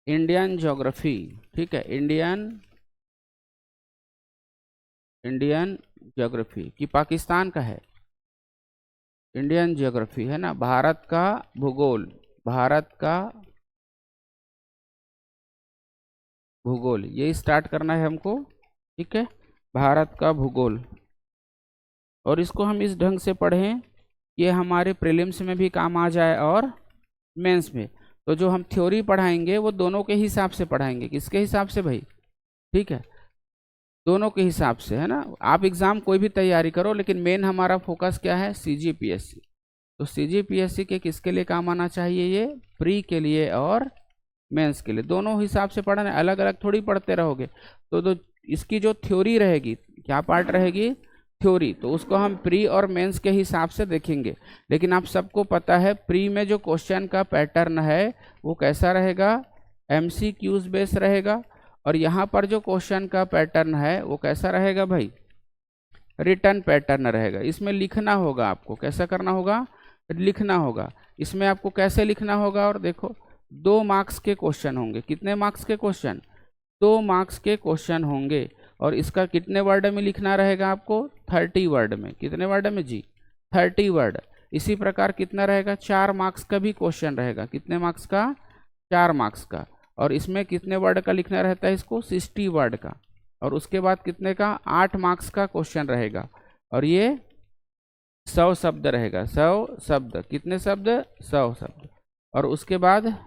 Indian geography, ठीक है, Indian geography कि पाकिस्तान का है, इंडियन ज्योग्राफी है ना, भारत का भूगोल, भारत का भूगोल, ये स्टार्ट करना है हमको, ठीक है, भारत का भूगोल। और इसको हम इस ढंग से पढ़ें कि ये हमारे प्रीलिम्स में भी काम आ जाए और मेंस में। तो जो हम थ्योरी पढ़ाएंगे वो दोनों के हिसाब से पढ़ाएंगे, किसके हिसाब से भाई, ठीक है, दोनों के हिसाब से, है ना। आप एग्जाम कोई भी तैयारी करो, लेकिन मेन हमारा फोकस क्या है, सीजीपीएससी। तो सीजीपीएससी के किसके लिए काम आना चाहिए, ये प्री के लिए और मेंस के लिए, दोनों हिसाब से पढ़ना है, अलग अलग थोड़ी पढ़ते रहोगे। तो इसकी जो थ्योरी रहेगी, क्या पार्ट रहेगी, थ्योरी, तो उसको हम प्री और मेंस के हिसाब से देखेंगे। लेकिन आप सबको पता है प्री में जो क्वेश्चन का पैटर्न है वो कैसा रहेगा, एमसीक्यूज बेस रहेगा, और यहाँ पर जो क्वेश्चन का पैटर्न है वो कैसा रहेगा भाई, रिटर्न पैटर्न रहेगा। इसमें लिखना होगा आपको, कैसा करना होगा, लिखना होगा। इसमें आपको कैसे लिखना होगा, और देखो 2 मार्क्स के क्वेश्चन होंगे, कितने मार्क्स के क्वेश्चन, 2 मार्क्स के क्वेश्चन होंगे। और इसका कितने वर्ड में लिखना रहेगा आपको, 30 वर्ड में, कितने वर्ड में जी, 30 वर्ड। इसी प्रकार कितना रहेगा, 4 मार्क्स का भी क्वेश्चन रहेगा, कितने मार्क्स का, 4 मार्क्स का। और इसमें कितने वर्ड का लिखना रहता है इसको, 60 वर्ड का। और उसके बाद कितने का, 8 मार्क्स का क्वेश्चन रहेगा, और ये 100 शब्द रहेगा, 100 शब्द, कितने शब्द, 100 शब्द। और उसके बाद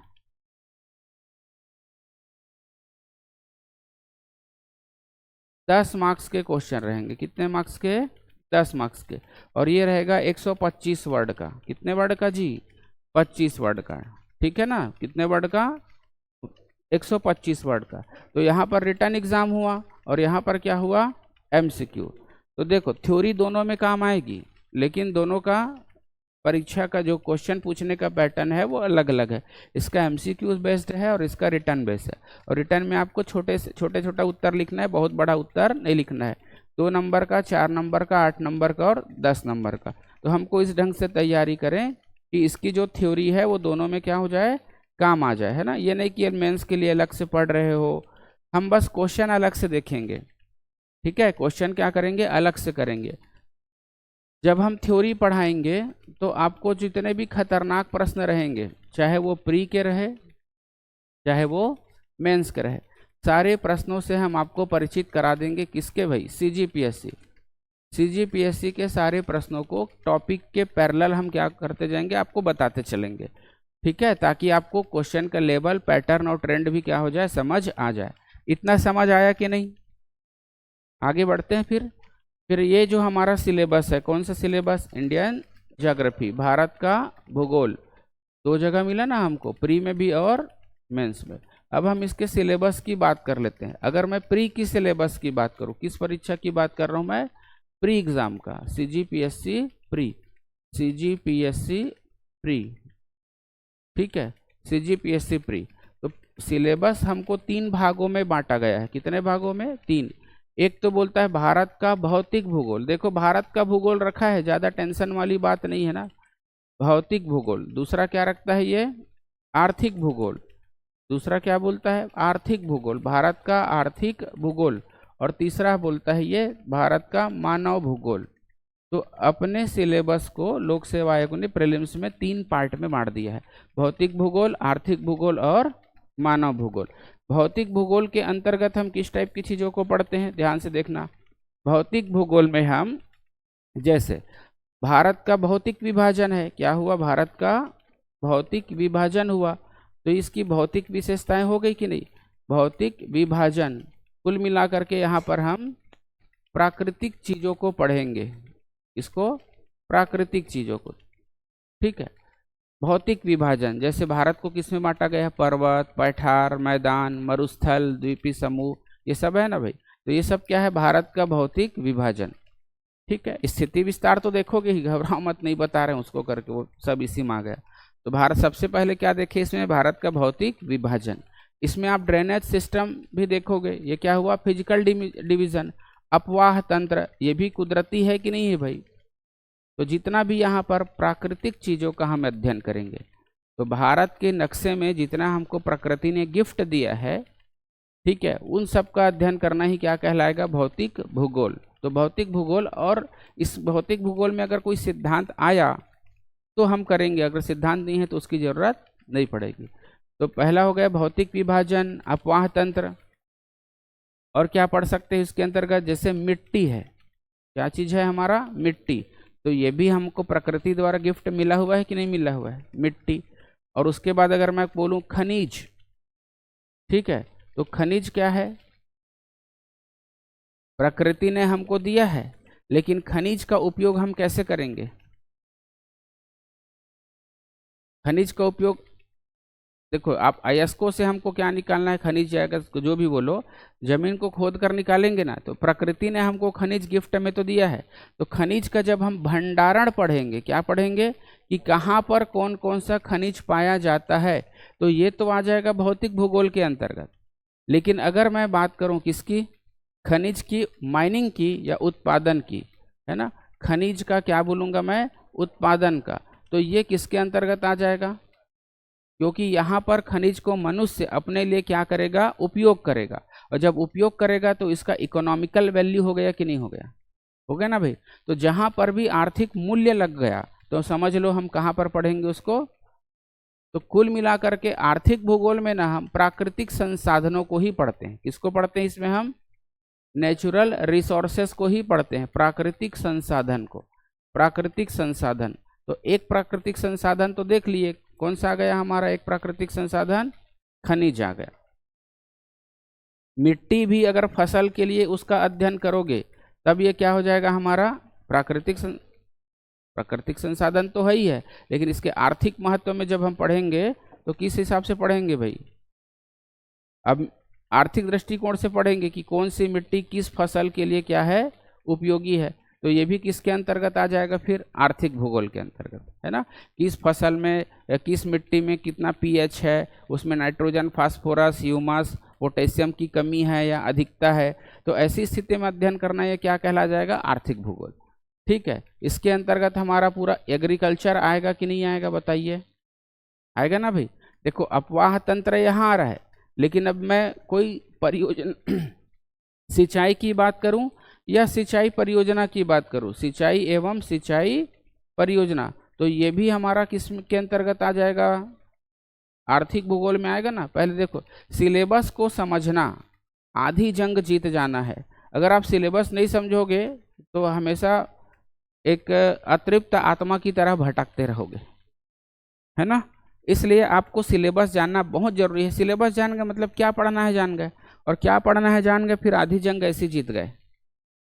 10 मार्क्स के क्वेश्चन रहेंगे, कितने मार्क्स के, 10 मार्क्स के। और ये रहेगा 125 वर्ड का, कितने वर्ड का जी, 25 वर्ड का, ठीक है ना, कितने वर्ड का, 125 वर्ड का। तो यहाँ पर रिटर्न एग्जाम हुआ और यहाँ पर क्या हुआ, एमसीक्यू। तो देखो थ्योरी दोनों में काम आएगी, लेकिन दोनों का परीक्षा का जो क्वेश्चन पूछने का पैटर्न है वो अलग अलग है। इसका एमसीक्यूज बेस्ड है और इसका रिटर्न बेस्ड है। और रिटर्न में आपको छोटे छोटा उत्तर लिखना है, बहुत बड़ा उत्तर नहीं लिखना है। 2 नंबर का, 4 नंबर का, 8 नंबर का और 10 नंबर का। तो हमको इस ढंग से तैयारी करें कि इसकी जो थ्योरी है वो दोनों में क्या हो जाए, काम आ जाए, है ना। ये नहीं कि मेंस के लिए अलग से पढ़ रहे हो, हम बस क्वेश्चन अलग से देखेंगे, ठीक है, क्वेश्चन क्या करेंगे, अलग से करेंगे। जब हम थ्योरी पढ़ाएंगे तो आपको जितने भी खतरनाक प्रश्न रहेंगे, चाहे वो प्री के रहे चाहे वो मेंस के रहे, सारे प्रश्नों से हम आपको परिचित करा देंगे, किसके भाई, सीजीपीएससी। सीजीपीएससी के सारे प्रश्नों को टॉपिक के पैरेलल हम क्या करते जाएंगे, आपको बताते चलेंगे, ठीक है, ताकि आपको क्वेश्चन का लेवल, पैटर्न और ट्रेंड भी क्या हो जाए, समझ आ जाए। इतना समझ आया कि नहीं, आगे बढ़ते हैं। फिर ये जो हमारा सिलेबस है, कौन सा सिलेबस, इंडियन ज्योग्राफी, भारत का भूगोल, 2 जगह मिला ना हमको, प्री में भी और मेंस में। अब हम इसके सिलेबस की बात कर लेते हैं। अगर मैं प्री की सिलेबस की बात करूं, किस परीक्षा की बात कर रहा हूं मैं, प्री एग्जाम का, सीजीपीएससी प्री, सीजीपीएससी प्री, ठीक है, सीजीपीएससी प्री। तो सिलेबस हमको 3 भागों में बांटा गया है, कितने भागों में, 3। एक तो बोलता है भारत का भौतिक भूगोल, देखो भारत का भूगोल रखा है, ज्यादा टेंशन वाली बात नहीं है ना, भौतिक भूगोल। दूसरा क्या रखता है ये, आर्थिक भूगोल, दूसरा क्या बोलता है, आर्थिक भूगोल, भारत का आर्थिक भूगोल। और तीसरा बोलता है ये भारत का मानव भूगोल। तो अपने सिलेबस को लोक सेवा आयोग ने प्रीलिम्स में 3 पार्ट में बांट दिया है, भौतिक भूगोल, आर्थिक भूगोल और मानव भूगोल। भौतिक भूगोल के अंतर्गत हम किस टाइप की चीजों को पढ़ते हैं, ध्यान से देखना। भौतिक भूगोल में हम, जैसे भारत का भौतिक विभाजन है, क्या हुआ, भारत का भौतिक विभाजन हुआ, तो इसकी भौतिक विशेषताएं हो गई कि नहीं, भौतिक विभाजन। कुल मिलाकर के यहाँ पर हम प्राकृतिक चीजों को पढ़ेंगे, इसको प्राकृतिक चीजों को, ठीक है। भौतिक विभाजन, जैसे भारत को किसमें बांटा गया है, पर्वत, पठार, मैदान, मरुस्थल, द्वीपी समूह, ये सब है ना भाई। तो ये सब क्या है, भारत का भौतिक विभाजन, ठीक है। स्थिति विस्तार तो देखोगे ही, घबराओ मत, नहीं बता रहे हैं उसको करके, वो सब इसी में आ गया। तो भारत सबसे पहले क्या देखे इसमें, भारत का भौतिक विभाजन। इसमें आप ड्रेनेज सिस्टम भी देखोगे, ये क्या हुआ, फिजिकल डिवीजन। अपवाह तंत्र, ये भी कुदरती है कि नहीं है भाई। तो जितना भी यहाँ पर प्राकृतिक चीजों का हम अध्ययन करेंगे, तो भारत के नक्शे में जितना हमको प्रकृति ने गिफ्ट दिया है, ठीक है, उन सब का अध्ययन करना ही क्या कहलाएगा, भौतिक भूगोल। तो भौतिक भूगोल, और इस भौतिक भूगोल में अगर कोई सिद्धांत आया तो हम करेंगे, अगर सिद्धांत नहीं है तो उसकी जरूरत नहीं पड़ेगी। तो पहला हो गया भौतिक विभाजन, अपवाह तंत्र। और क्या पढ़ सकते हैं इसके अंतर्गत, जैसे मिट्टी है, क्या चीज है हमारा, मिट्टी। तो ये भी हमको प्रकृति द्वारा गिफ्ट मिला हुआ है कि नहीं मिला हुआ है, मिट्टी। और उसके बाद अगर मैं बोलूं खनिज, ठीक है, तो खनिज क्या है, प्रकृति ने हमको दिया है, लेकिन खनिज का उपयोग हम कैसे करेंगे, खनिज का उपयोग देखो, आप अयस्को से हमको क्या निकालना है, खनिज जाएगा, जो भी बोलो, जमीन को खोद कर निकालेंगे ना। तो प्रकृति ने हमको खनिज गिफ्ट में तो दिया है, तो खनिज का जब हम भंडारण पढ़ेंगे, क्या पढ़ेंगे कि कहाँ पर कौन कौन सा खनिज पाया जाता है, तो ये तो आ जाएगा भौतिक भूगोल के अंतर्गत। लेकिन अगर मैं बात करूं किसकी, खनिज की, माइनिंग की या उत्पादन की, है ना, खनिज का क्या बोलूंगा मैं, उत्पादन का, तो ये किसके अंतर्गत आ जाएगा, क्योंकि यहाँ पर खनिज को मनुष्य अपने लिए क्या करेगा, उपयोग करेगा। और जब उपयोग करेगा तो इसका इकोनॉमिकल वैल्यू हो गया कि नहीं हो गया, हो गया ना भाई। तो जहाँ पर भी आर्थिक मूल्य लग गया तो समझ लो हम कहाँ पर पढ़ेंगे उसको। तो कुल मिलाकर के आर्थिक भूगोल में ना हम प्राकृतिक संसाधनों को ही पढ़ते हैं। किसको पढ़ते हैं इसमें हम, नेचुरल रिसोर्सेस को ही पढ़ते हैं, प्राकृतिक संसाधन को, प्राकृतिक संसाधन। तो एक प्राकृतिक संसाधन तो देख लिए, कौन सा आ गया हमारा एक प्राकृतिक संसाधन, खनिज आ गया। मिट्टी भी अगर फसल के लिए उसका अध्ययन करोगे तब ये क्या हो जाएगा हमारा, प्राकृतिक संसाधन तो है ही है, लेकिन इसके आर्थिक महत्व में जब हम पढ़ेंगे तो किस हिसाब से पढ़ेंगे भाई, अब आर्थिक दृष्टिकोण से पढ़ेंगे कि कौन सी मिट्टी किस फसल के लिए क्या है, उपयोगी है। तो ये भी किसके अंतर्गत आ जाएगा, फिर आर्थिक भूगोल के अंतर्गत, है ना। किस फसल में या किस मिट्टी में कितना पीएच है, उसमें नाइट्रोजन, फास्फोरस, ह्यूमस, पोटेशियम की कमी है या अधिकता है, तो ऐसी स्थिति में अध्ययन करना ये क्या कहला जाएगा, आर्थिक भूगोल। ठीक है, इसके अंतर्गत हमारा पूरा एग्रीकल्चर आएगा कि नहीं आएगा, बताइए, आएगा ना भाई। देखो अपवाह तंत्र यहाँ आ रहा है, लेकिन अब मैं कोई परियोजना सिंचाई की बात करूं या सिंचाई परियोजना की बात करूं, सिंचाई एवं सिंचाई परियोजना, तो ये भी हमारा किस के अंतर्गत आ जाएगा, आर्थिक भूगोल में आएगा ना। पहले देखो, सिलेबस को समझना आधी जंग जीत जाना है। अगर आप सिलेबस नहीं समझोगे तो हमेशा एक अतृप्त आत्मा की तरह भटकते रहोगे, है ना। इसलिए आपको सिलेबस जानना बहुत जरूरी है। सिलेबस जान गए मतलब क्या पढ़ना है जान गए, और क्या पढ़ना है जान गए, फिर आधी जंग ऐसी जीत गए।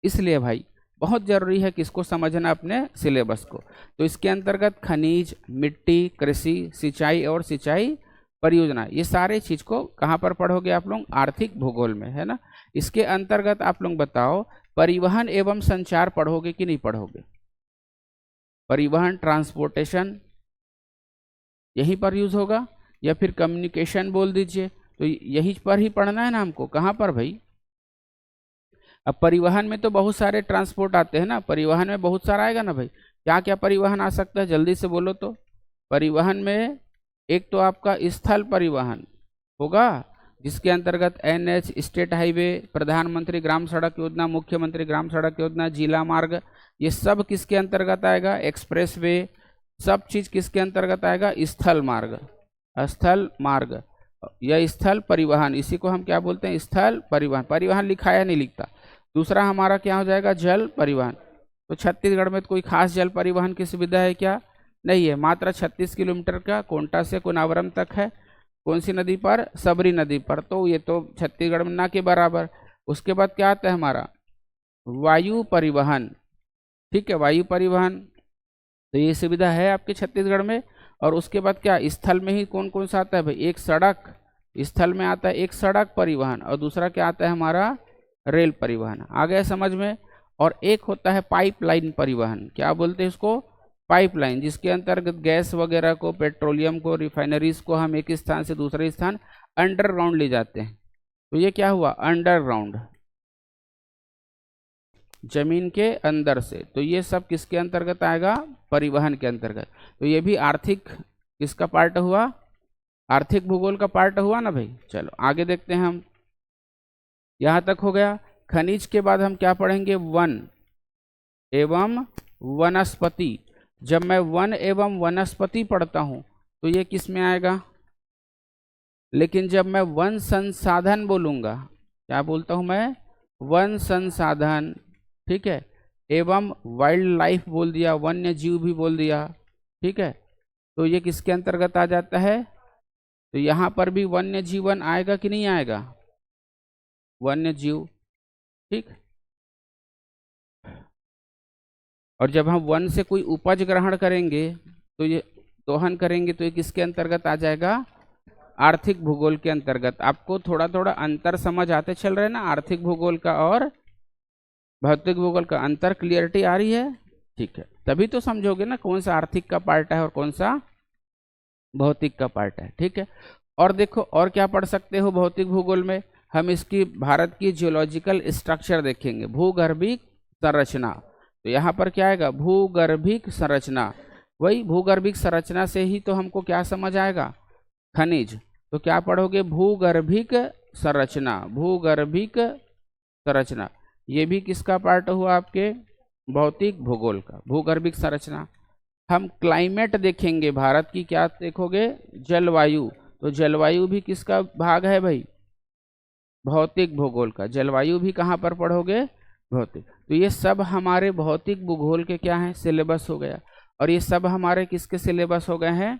इसलिए भाई बहुत जरूरी है किसको समझना, अपने सिलेबस को। तो इसके अंतर्गत खनिज, मिट्टी, कृषि, सिंचाई और सिंचाई परियोजना, ये सारे चीज को कहाँ पर पढ़ोगे आप लोग, आर्थिक भूगोल में, है ना। इसके अंतर्गत आप लोग बताओ, परिवहन एवं संचार पढ़ोगे कि नहीं पढ़ोगे, परिवहन, ट्रांसपोर्टेशन यहीं पर यूज होगा, या फिर कम्युनिकेशन बोल दीजिए, तो यहीं पर ही पढ़ना है ना हमको। कहाँ पर भाई, अब परिवहन में तो बहुत सारे ट्रांसपोर्ट आते हैं ना, परिवहन में बहुत सारा आएगा ना भाई। क्या क्या परिवहन आ सकता है, जल्दी से बोलो तो। परिवहन में एक तो आपका स्थल परिवहन होगा, जिसके अंतर्गत एनएच, स्टेट हाईवे, प्रधानमंत्री ग्राम सड़क योजना, मुख्यमंत्री ग्राम सड़क योजना, जिला मार्ग, ये सब किसके अंतर्गत आएगा, एक्सप्रेस वे, सब चीज किसके अंतर्गत आएगा, स्थल मार्ग, स्थल मार्ग या स्थल परिवहन, इसी को हम क्या बोलते हैं, स्थल परिवहन। परिवहन लिखा है नहीं लिखता। दूसरा हमारा क्या हो जाएगा, जल परिवहन। तो छत्तीसगढ़ में तो कोई खास जल परिवहन की सुविधा है क्या, नहीं है, मात्र 36 किलोमीटर का कोंटा से कुनावरम तक है। कौन सी नदी पर, सबरी नदी पर, तो ये तो छत्तीसगढ़ में ना के बराबर। उसके बाद क्या आता है हमारा, वायु परिवहन, ठीक है, वायु परिवहन, तो ये सुविधा है आपके छत्तीसगढ़ में। और उसके बाद क्या, स्थल में ही कौन कौन सा आता है भाई, एक सड़क, स्थल में आता है एक सड़क परिवहन, और दूसरा क्या आता है हमारा, रेल परिवहन। आ गया समझ में। और एक होता है पाइपलाइन परिवहन, क्या बोलते हैं उसको, पाइपलाइन, जिसके अंतर्गत गैस वगैरह को, पेट्रोलियम को, रिफाइनरीज को हम एक स्थान से दूसरे स्थान अंडरग्राउंड ले जाते हैं। तो ये क्या हुआ, अंडरग्राउंड, जमीन के अंदर से। तो ये सब किसके अंतर्गत आएगा, परिवहन के अंतर्गत। तो ये भी आर्थिक किसका पार्ट हुआ? आर्थिक भूगोल का पार्ट हुआ ना भाई। चलो आगे देखते हैं हम, यहां तक हो गया। खनिज के बाद हम क्या पढ़ेंगे? वन एवं वनस्पति। जब मैं वन एवं वनस्पति पढ़ता हूं तो ये किस में आएगा? लेकिन जब मैं वन संसाधन बोलूंगा, क्या बोलता हूं मैं? वन संसाधन, ठीक है, एवं वाइल्ड लाइफ बोल दिया, वन्य जीव भी बोल दिया, ठीक है, तो ये किसके अंतर्गत आ जाता है? तो यहां पर भी वन्य जीवन आएगा कि नहीं आएगा? वन्य जीव, ठीक। और जब हम वन से कोई उपज ग्रहण करेंगे तो ये दोहन करेंगे तो ये किसके अंतर्गत आ जाएगा? आर्थिक भूगोल के अंतर्गत। आपको थोड़ा थोड़ा अंतर समझ आते चल रहे हैं ना, आर्थिक भूगोल का और भौतिक भूगोल का अंतर क्लियरिटी आ रही है? ठीक है, तभी तो समझोगे ना कौन सा आर्थिक का पार्ट है और कौन सा भौतिक का पार्ट है, ठीक है। और देखो और क्या पढ़ सकते हो भौतिक भूगोल में? हम इसकी भारत की जियोलॉजिकल स्ट्रक्चर देखेंगे, भूगर्भिक संरचना। तो यहाँ पर क्या आएगा? भूगर्भिक संरचना। वही भूगर्भिक संरचना से ही तो हमको क्या समझ आएगा? खनिज। तो क्या पढ़ोगे? भूगर्भिक संरचना, भूगर्भिक संरचना। ये भी किसका पार्ट हुआ? आपके भौतिक भूगोल का, भूगर्भिक संरचना। हम क्लाइमेट देखेंगे भारत की, क्या देखोगे? जलवायु। तो जलवायु भी किसका भाग है भाई? भौतिक भूगोल का। जलवायु भी कहाँ पर पढ़ोगे? भौतिक। तो ये सब हमारे भौतिक भूगोल के क्या है? सिलेबस हो गया। और ये सब हमारे किसके सिलेबस हो गए हैं?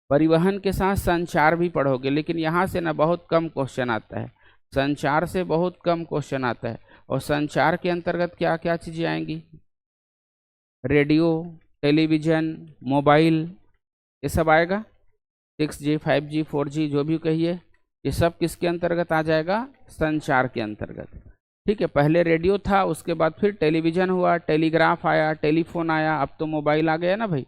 परिवहन के साथ संचार भी पढ़ोगे, लेकिन यहाँ से ना बहुत कम क्वेश्चन आता है, संचार से बहुत कम क्वेश्चन आता है। और संचार के अंतर्गत क्या क्या चीजें आएंगी? रेडियो, टेलीविजन, मोबाइल, ये सब आएगा। 6G 5G 4G जो भी कहिए, ये सब किसके अंतर्गत आ जाएगा? संचार के अंतर्गत, ठीक है। पहले रेडियो था, उसके बाद फिर टेलीविजन हुआ, टेलीग्राफ आया, टेलीफोन आया, अब तो मोबाइल आ गया ना भाई।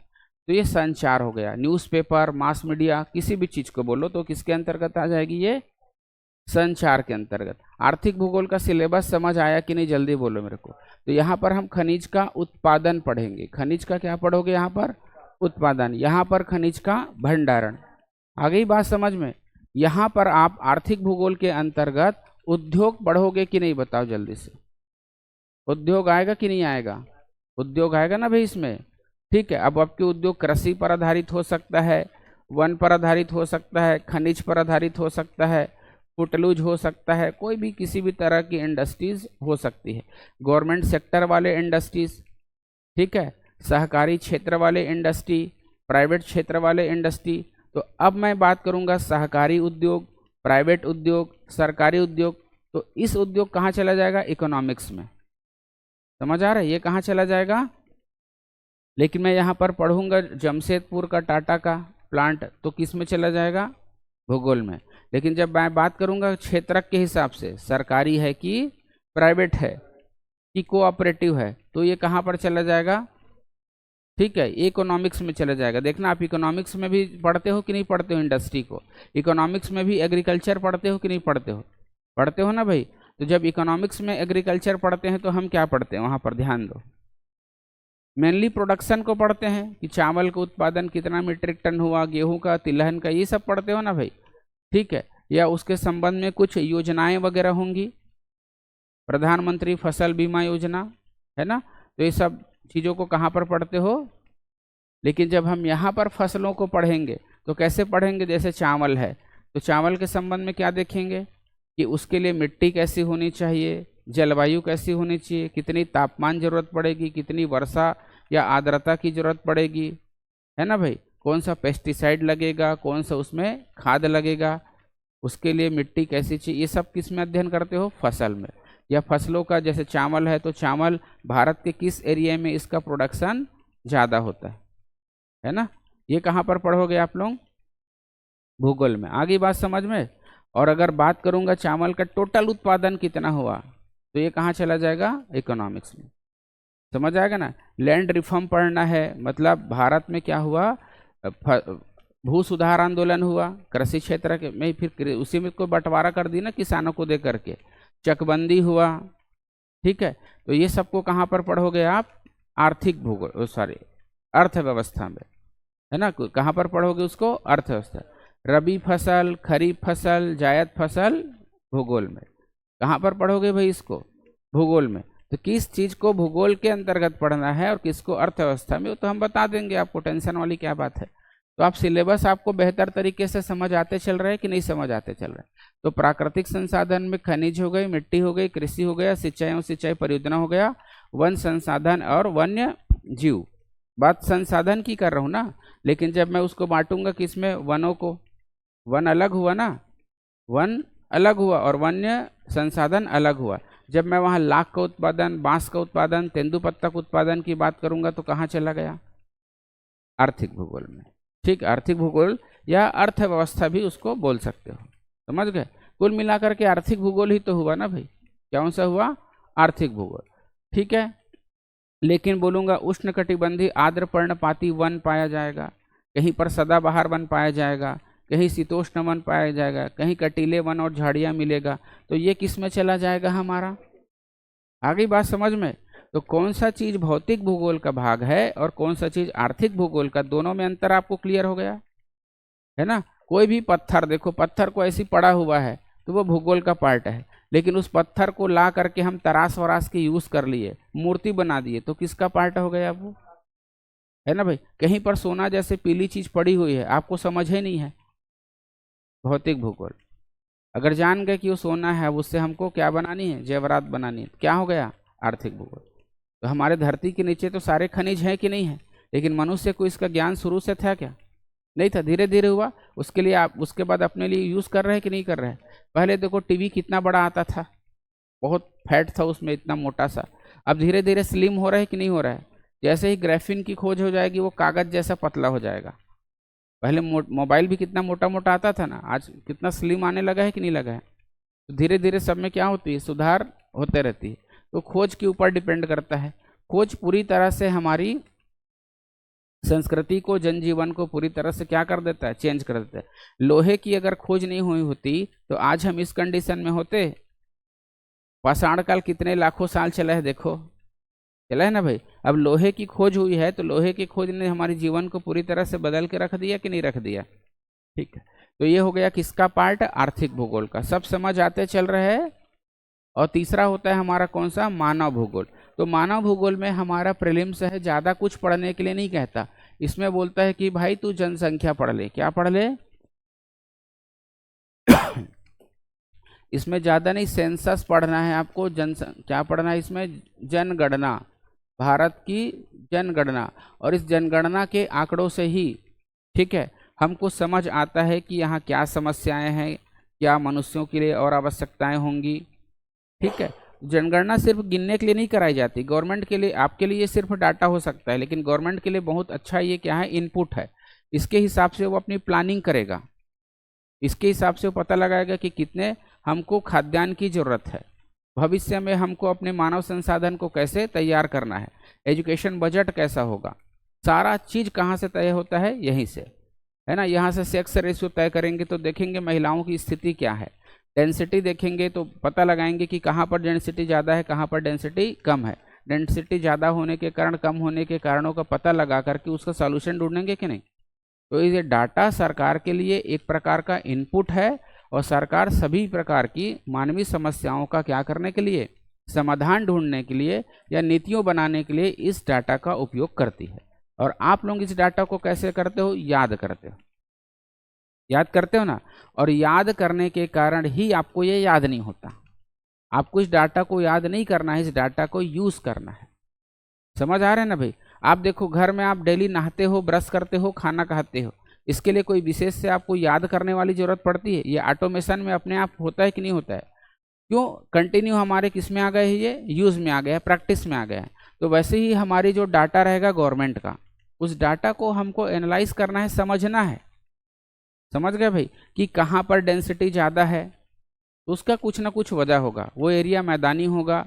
तो ये संचार हो गया। न्यूज़पेपर, मास मीडिया, किसी भी चीज को बोलो तो किसके अंतर्गत आ जाएगी? ये संचार के अंतर्गत। आर्थिक भूगोल का सिलेबस समझ आया कि नहीं? जल्दी बोलो मेरे को। तो यहाँ पर हम खनिज का उत्पादन पढ़ेंगे। खनिज का क्या पढ़ोगे यहाँ पर? उत्पादन। यहाँ पर खनिज का भंडारण। आ गई बात समझ में? यहाँ पर आप आर्थिक भूगोल के अंतर्गत उद्योग पढ़ोगे कि नहीं? बताओ जल्दी से। उद्योग आएगा कि नहीं आएगा? उद्योग आएगा ना भाई इसमें, ठीक है। अब आपके उद्योग कृषि पर आधारित हो सकता है, वन पर आधारित हो सकता है, खनिज पर आधारित हो सकता है, फुटलूज हो सकता है, कोई भी किसी भी तरह की इंडस्ट्रीज हो सकती है। गवर्नमेंट सेक्टर वाले इंडस्ट्रीज, ठीक है, सहकारी क्षेत्र वाले इंडस्ट्री, प्राइवेट क्षेत्र वाले इंडस्ट्री। तो अब मैं बात करूंगा सहकारी उद्योग, प्राइवेट उद्योग, सरकारी उद्योग। तो इस उद्योग कहाँ चला जाएगा? इकोनॉमिक्स में। समझ आ रहा है? ये कहाँ चला जाएगा? लेकिन मैं यहाँ पर पढ़ूंगा जमशेदपुर का टाटा का प्लांट, तो किस में चला जाएगा? भूगोल में। लेकिन जब मैं बात करूंगा क्षेत्रक के हिसाब से, सरकारी है कि प्राइवेट है कि कोऑपरेटिव है, तो ये कहाँ पर चला जाएगा? ठीक है, इकोनॉमिक्स में चला जाएगा। देखना आप इकोनॉमिक्स में भी पढ़ते हो कि नहीं पढ़ते हो इंडस्ट्री को? इकोनॉमिक्स में भी एग्रीकल्चर पढ़ते हो कि नहीं पढ़ते हो? पढ़ते हो ना भाई। तो जब इकोनॉमिक्स में एग्रीकल्चर पढ़ते हैं तो हम क्या पढ़ते हैं वहाँ पर? ध्यान दो, मेनली प्रोडक्शन को पढ़ते हैं कि चावल का उत्पादन कितना मीट्रिक टन हुआ, गेहूं का, तिलहन का, ये सब पढ़ते हो ना भाई, ठीक है। या उसके संबंध में कुछ योजनाएं वगैरह होंगी, प्रधानमंत्री फसल बीमा योजना है ना, तो ये सब चीज़ों को कहाँ पर पढ़ते हो? लेकिन जब हम यहाँ पर फसलों को पढ़ेंगे तो कैसे पढ़ेंगे? जैसे चावल है तो चावल के संबंध में क्या देखेंगे कि उसके लिए मिट्टी कैसी होनी चाहिए, जलवायु कैसी होनी चाहिए, कितनी तापमान जरूरत पड़ेगी, कितनी वर्षा या आर्द्रता की जरूरत पड़ेगी, है ना भाई। कौन सा पेस्टिसाइड लगेगा, कौन सा उसमें खाद लगेगा, उसके लिए मिट्टी कैसी चाहिए, ये सब किस में अध्ययन करते हो? फसल में। या फसलों का, जैसे चावल है तो चावल भारत के किस एरिया में इसका प्रोडक्शन ज़्यादा होता है ना, ये कहाँ पर पढ़ोगे आप लोग? भूगोल में। आगे बात समझ में? और अगर बात करूंगा चावल का टोटल उत्पादन कितना हुआ, तो ये कहाँ चला जाएगा? इकोनॉमिक्स में। समझ आएगा ना? लैंड रिफॉर्म पढ़ना है, मतलब भारत में क्या हुआ? भू सुधार आंदोलन हुआ कृषि क्षेत्र के में, फिर उसी में कोई बंटवारा कर दी ना किसानों को दे करके, चकबंदी हुआ, ठीक है। तो ये सबको कहाँ पर पढ़ोगे आप? आर्थिक भूगोल, सॉरी, अर्थव्यवस्था में। है ना, कहाँ पर पढ़ोगे उसको, अर्थव्यवस्था। रबी फसल, खरीफ फसल, जायद फसल, भूगोल में। कहाँ पर पढ़ोगे भाई इसको, भूगोल में। तो किस चीज को भूगोल के अंतर्गत पढ़ना है और किसको अर्थव्यवस्था में, वो तो हम बता देंगे आपको, टेंशन वाली क्या बात है। तो आप सिलेबस आपको बेहतर तरीके से समझ आते चल रहे हैं कि नहीं समझ आते चल रहे हैं। तो प्राकृतिक संसाधन में खनिज हो गई, मिट्टी हो गई, कृषि हो गया, सिंचाई और सिंचाई परियोजना हो गया, वन संसाधन और वन्य जीव। बात संसाधन की कर रहा हूँ ना, लेकिन जब मैं उसको बांटूंगा किसमें, वनों को, वन अलग हुआ ना, वन अलग हुआ और वन्य संसाधन अलग हुआ। जब मैं वहाँ लाख का उत्पादन, बांस का उत्पादन, तेंदुपत्ता का उत्पादन की बात करूंगा तो कहाँ चला गया, आर्थिक भूगोल में। ठीक, आर्थिक भूगोल या अर्थव्यवस्था भी उसको बोल सकते हो, समझ गए। कुल मिलाकर के आर्थिक भूगोल ही तो हुआ ना भाई, कौन सा हुआ, आर्थिक भूगोल। ठीक है, लेकिन बोलूंगा उष्णकटिबंधीय आर्द्र पर्णपाती वन पाया जाएगा, कहीं पर सदाबहार वन पाया जाएगा, कहीं शीतोष्ण वन पाया जाएगा, कहीं कटीले वन और झाड़ियाँ मिलेगा। तो ये किस में चला जाएगा हमारा, आ गई बात समझ में। तो कौन सा चीज भौतिक भूगोल का भाग है और कौन सा चीज आर्थिक भूगोल का, दोनों में अंतर आपको क्लियर हो गया है ना। कोई भी पत्थर देखो, पत्थर को ऐसी पड़ा हुआ है तो वो भूगोल का पार्ट है, लेकिन उस पत्थर को ला करके हम तराश वराश के यूज कर लिए, मूर्ति बना दिए, तो किसका पार्ट हो गया वो, है ना भाई। कहीं पर सोना जैसे पीली चीज पड़ी हुई है, आपको समझ ही नहीं है, भौतिक भूगोल। अगर जान गए कि वो सोना है, उससे हमको क्या बनानी है, जेवरात बनानी है, क्या हो गया, आर्थिक भूगोल। तो हमारे धरती के नीचे तो सारे खनिज हैं कि नहीं है, लेकिन मनुष्य को इसका ज्ञान शुरू से था क्या, नहीं था, धीरे धीरे हुआ। उसके लिए आप उसके बाद अपने लिए यूज कर रहे हैं कि नहीं कर रहे हैं। पहले देखो टीवी कितना बड़ा आता था, बहुत फैट था उसमें, इतना मोटा सा। अब धीरे धीरे स्लिम हो रहा है कि नहीं हो रहा है। जैसे ही ग्राफीन की खोज हो जाएगी, वो कागज जैसा पतला हो जाएगा। पहले मोबाइल भी कितना मोटा मोटा आता था ना, आज कितना स्लिम आने लगा है कि नहीं लगा है। तो धीरे धीरे सब में क्या होती है, सुधार होते रहती है। तो खोज के ऊपर डिपेंड करता है। खोज पूरी तरह से हमारी संस्कृति को, जनजीवन को पूरी तरह से क्या कर देता है, चेंज कर देता है। लोहे की अगर खोज नहीं हुई होती तो आज हम इस कंडीशन में होते। पाषाण काल कितने लाखों साल चला है, देखो चला है ना भाई। अब लोहे की खोज हुई है तो लोहे की खोज ने हमारे जीवन को पूरी तरह से बदल के रख दिया कि नहीं रख दिया। ठीक है, तो ये हो गया किसका पार्ट, आर्थिक भूगोल का। सब समझ आते चल रहे हैं। और तीसरा होता है हमारा कौन सा, मानव भूगोल। तो मानव भूगोल में हमारा प्रीलिम्स है, ज़्यादा कुछ पढ़ने के लिए नहीं कहता। इसमें बोलता है कि भाई तू जनसंख्या पढ़ ले, क्या पढ़ ले इसमें ज़्यादा नहीं, सेंसस पढ़ना है आपको, क्या पढ़ना है इसमें, जनगणना, भारत की जनगणना। और इस जनगणना के आंकड़ों से ही, ठीक है, हमको समझ आता है कि यहाँ क्या समस्याएं हैं, क्या मनुष्यों के लिए और आवश्यकताएं होंगी। ठीक है, जनगणना सिर्फ गिनने के लिए नहीं कराई जाती। गवर्नमेंट के लिए, आपके लिए ये सिर्फ डाटा हो सकता है, लेकिन गवर्नमेंट के लिए बहुत अच्छा ये क्या है, इनपुट है। इसके हिसाब से वो अपनी प्लानिंग करेगा, इसके हिसाब से वो पता लगाएगा कि कितने हमको खाद्यान्न की जरूरत है, भविष्य में हमको अपने मानव संसाधन को कैसे तैयार करना है, एजुकेशन बजट कैसा होगा। सारा चीज कहाँ से तय होता है, यहीं से, है ना। यहाँ से सेक्स रेशियो तय करेंगे तो देखेंगे महिलाओं की स्थिति क्या है। डेंसिटी देखेंगे तो पता लगाएंगे कि कहाँ पर डेंसिटी ज़्यादा है, कहाँ पर डेंसिटी कम है। डेंसिटी ज़्यादा होने के कारण, कम होने के कारणों का पता लगा करके उसका सॉल्यूशन ढूंढेंगे कि नहीं। तो ये डाटा सरकार के लिए एक प्रकार का इनपुट है, और सरकार सभी प्रकार की मानवीय समस्याओं का क्या करने के लिए, समाधान ढूंढने के लिए या नीतियों बनाने के लिए इस डाटा का उपयोग करती है। और आप लोग इस डाटा को कैसे करते हो, याद करते हो, याद करते हो ना। और याद करने के कारण ही आपको ये याद नहीं होता। आपको इस डाटा को याद नहीं करना है, इस डाटा को यूज करना है। समझ आ रहा है ना भाई। आप देखो घर में आप डेली नहाते हो, ब्रश करते हो, खाना खाते हो, इसके लिए कोई विशेष से आपको याद करने वाली जरूरत पड़ती है। ये ऑटोमेशन में अपने आप होता है कि नहीं होता है। क्यों, कंटिन्यू हमारे किस में आ गए हैं, ये यूज में आ गया है, प्रैक्टिस में आ गया है। तो वैसे ही हमारी जो डाटा रहेगा गवर्नमेंट का, उस डाटा को हमको एनालाइज करना है, समझना है। समझ गए भाई कि कहाँ पर डेंसिटी ज़्यादा है, तो उसका कुछ ना कुछ वजह होगा। वो एरिया मैदानी होगा,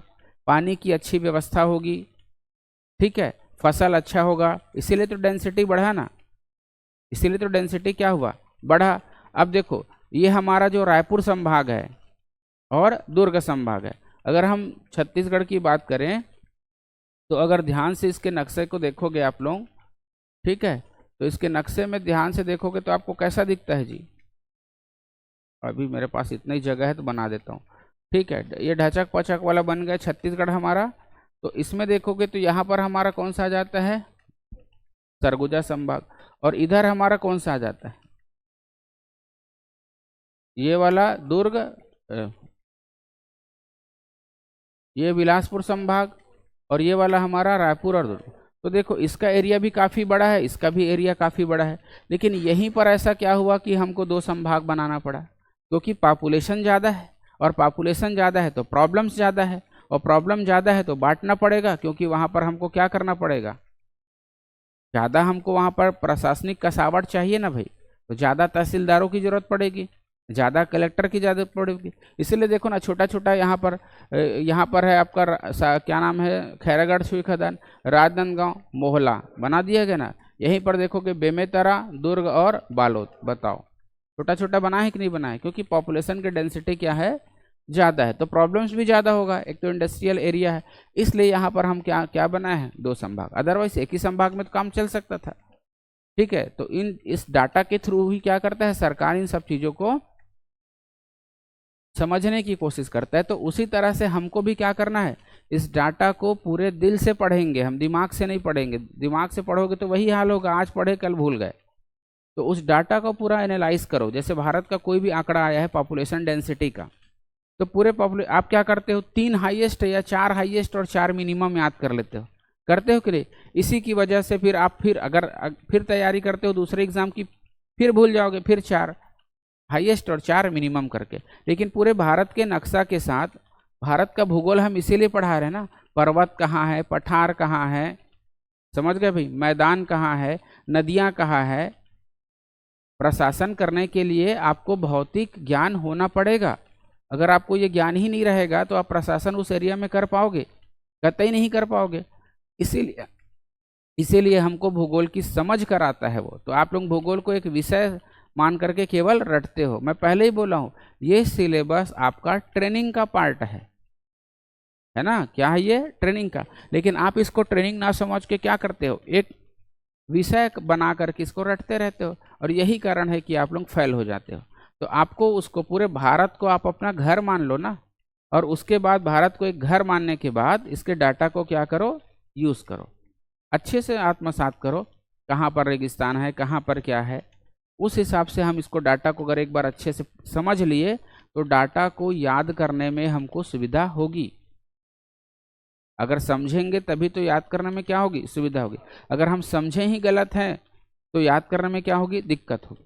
पानी की अच्छी व्यवस्था होगी, ठीक है, फसल अच्छा होगा, इसीलिए तो डेंसिटी बढ़ा ना, इसीलिए तो डेंसिटी क्या हुआ, बढ़ा। अब देखो ये हमारा जो रायपुर संभाग है और दुर्ग संभाग है। अगर हम छत्तीसगढ़ की बात करें तो अगर ध्यान से इसके नक्शे को देखोगे आप लोग, ठीक है, तो इसके नक्शे में ध्यान से देखोगे तो आपको कैसा दिखता है जी? अभी मेरे पास इतनी जगह है तो बना देता हूँ। ठीक है, ये ढचक पचक वाला बन गया छत्तीसगढ़ हमारा। तो इसमें देखोगे तो यहाँ पर हमारा कौन सा आ जाता है? सरगुजा संभाग। और इधर हमारा कौन सा आ जाता है? ये वाला दुर्ग, ये बिलासपुर संभाग, और ये वाला हमारा रायपुर और दुर्ग। तो देखो इसका एरिया भी काफ़ी बड़ा है, इसका भी एरिया काफ़ी बड़ा है, लेकिन यहीं पर ऐसा क्या हुआ कि हमको दो संभाग बनाना पड़ा, क्योंकि पॉपुलेशन ज़्यादा है, और पॉपुलेशन ज़्यादा है तो प्रॉब्लम्स ज़्यादा है, और प्रॉब्लम ज़्यादा है तो बांटना पड़ेगा, क्योंकि वहाँ पर हमको क्या करना पड़ेगा? ज़्यादा हमको वहाँ पर प्रशासनिक कसावट चाहिए ना भाई, तो ज़्यादा तहसीलदारों की ज़रूरत पड़ेगी, ज़्यादा कलेक्टर की ज़रूरत पड़ेगी। इसीलिए देखो ना, छोटा छोटा यहाँ पर है आपका क्या नाम है, खैरागढ़ सुई खदान, राजनांदगांव, मोहला बना दिया गया ना। यहीं पर देखोगे बेमेतरा, दुर्ग और बालोद। बताओ छोटा छोटा बना है कि नहीं बना है? क्योंकि पॉपुलेशन की डेंसिटी क्या है? ज़्यादा है, तो प्रॉब्लम्स भी ज़्यादा होगा। एक तो इंडस्ट्रियल एरिया है, इसलिए यहाँ पर हम क्या क्या बनाए हैं? दो संभाग। अदरवाइज एक ही संभाग में तो काम चल सकता था। ठीक है, तो इस डाटा के थ्रू ही क्या करता है सरकार? इन सब चीज़ों को समझने की कोशिश करता है। तो उसी तरह से हमको भी क्या करना है? इस डाटा को पूरे दिल से पढ़ेंगे हम, दिमाग से नहीं पढ़ेंगे। दिमाग से पढ़ोगे तो वही हाल होगा, आज पढ़े कल भूल गए। तो उस डाटा को पूरा एनालाइज करो। जैसे भारत का कोई भी आंकड़ा आया है पॉपुलेशन डेंसिटी का, तो पूरे आप क्या करते हो? 3 हाईएस्ट या 4 हाईएस्ट और 4 मिनिमम याद कर लेते हो, करते हो कि नहीं? इसी की वजह से फिर आप अगर फिर तैयारी करते हो दूसरे एग्जाम की, फिर भूल जाओगे, फिर 4 हाईएस्ट और 4 मिनिमम करके। लेकिन पूरे भारत के नक्शा के साथ भारत का भूगोल हम इसीलिए पढ़ा रहे हैं ना, पर्वत कहाँ है, पठार कहाँ है, समझ गए भाई, मैदान कहाँ है, नदियाँ कहाँ है। प्रशासन करने के लिए आपको भौतिक ज्ञान होना पड़ेगा। अगर आपको ये ज्ञान ही नहीं रहेगा तो आप प्रशासन उस एरिया में कर पाओगे? कतई नहीं कर पाओगे। इसीलिए हमको भूगोल की समझ कर आता है वो। तो आप लोग भूगोल को एक विषय मान करके केवल रटते हो। मैं पहले ही बोला हूँ, ये सिलेबस आपका ट्रेनिंग का पार्ट है ना? क्या है ये? ट्रेनिंग का। लेकिन आप इसको ट्रेनिंग ना समझ के क्या करते हो? एक विषय बना करके इसको रटते रहते हो, और यही कारण है कि आप लोग फेल हो जाते हो। तो आपको उसको, पूरे भारत को आप अपना घर मान लो ना, और उसके बाद भारत को एक घर मानने के बाद इसके डाटा को क्या करो? यूज़ करो, अच्छे से आत्मसात करो। कहाँ पर रेगिस्तान है, कहाँ पर क्या है, उस हिसाब से हम इसको डाटा को अगर एक बार अच्छे से समझ लिए तो डाटा को याद करने में हमको सुविधा होगी। अगर समझेंगे तभी तो याद करने में क्या होगी? सुविधा होगी। अगर हम समझें ही गलत हैं तो याद करने में क्या होगी? दिक्कत होगी।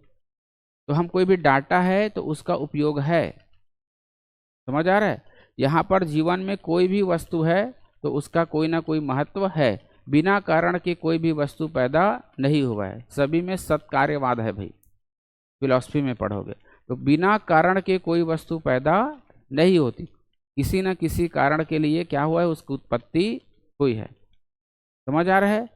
तो हम कोई भी डाटा है तो उसका उपयोग है, समझ आ रहा है? यहाँ पर जीवन में कोई भी वस्तु है तो उसका कोई ना कोई महत्व है। बिना कारण के कोई भी वस्तु पैदा नहीं हुआ है। सभी में सत्कार्यवाद है भाई, फिलॉसफी में पढ़ोगे तो बिना कारण के कोई वस्तु पैदा नहीं होती। किसी न किसी कारण के लिए क्या हुआ है? उसकी उत्पत्ति हुई है। समझ आ रहा है?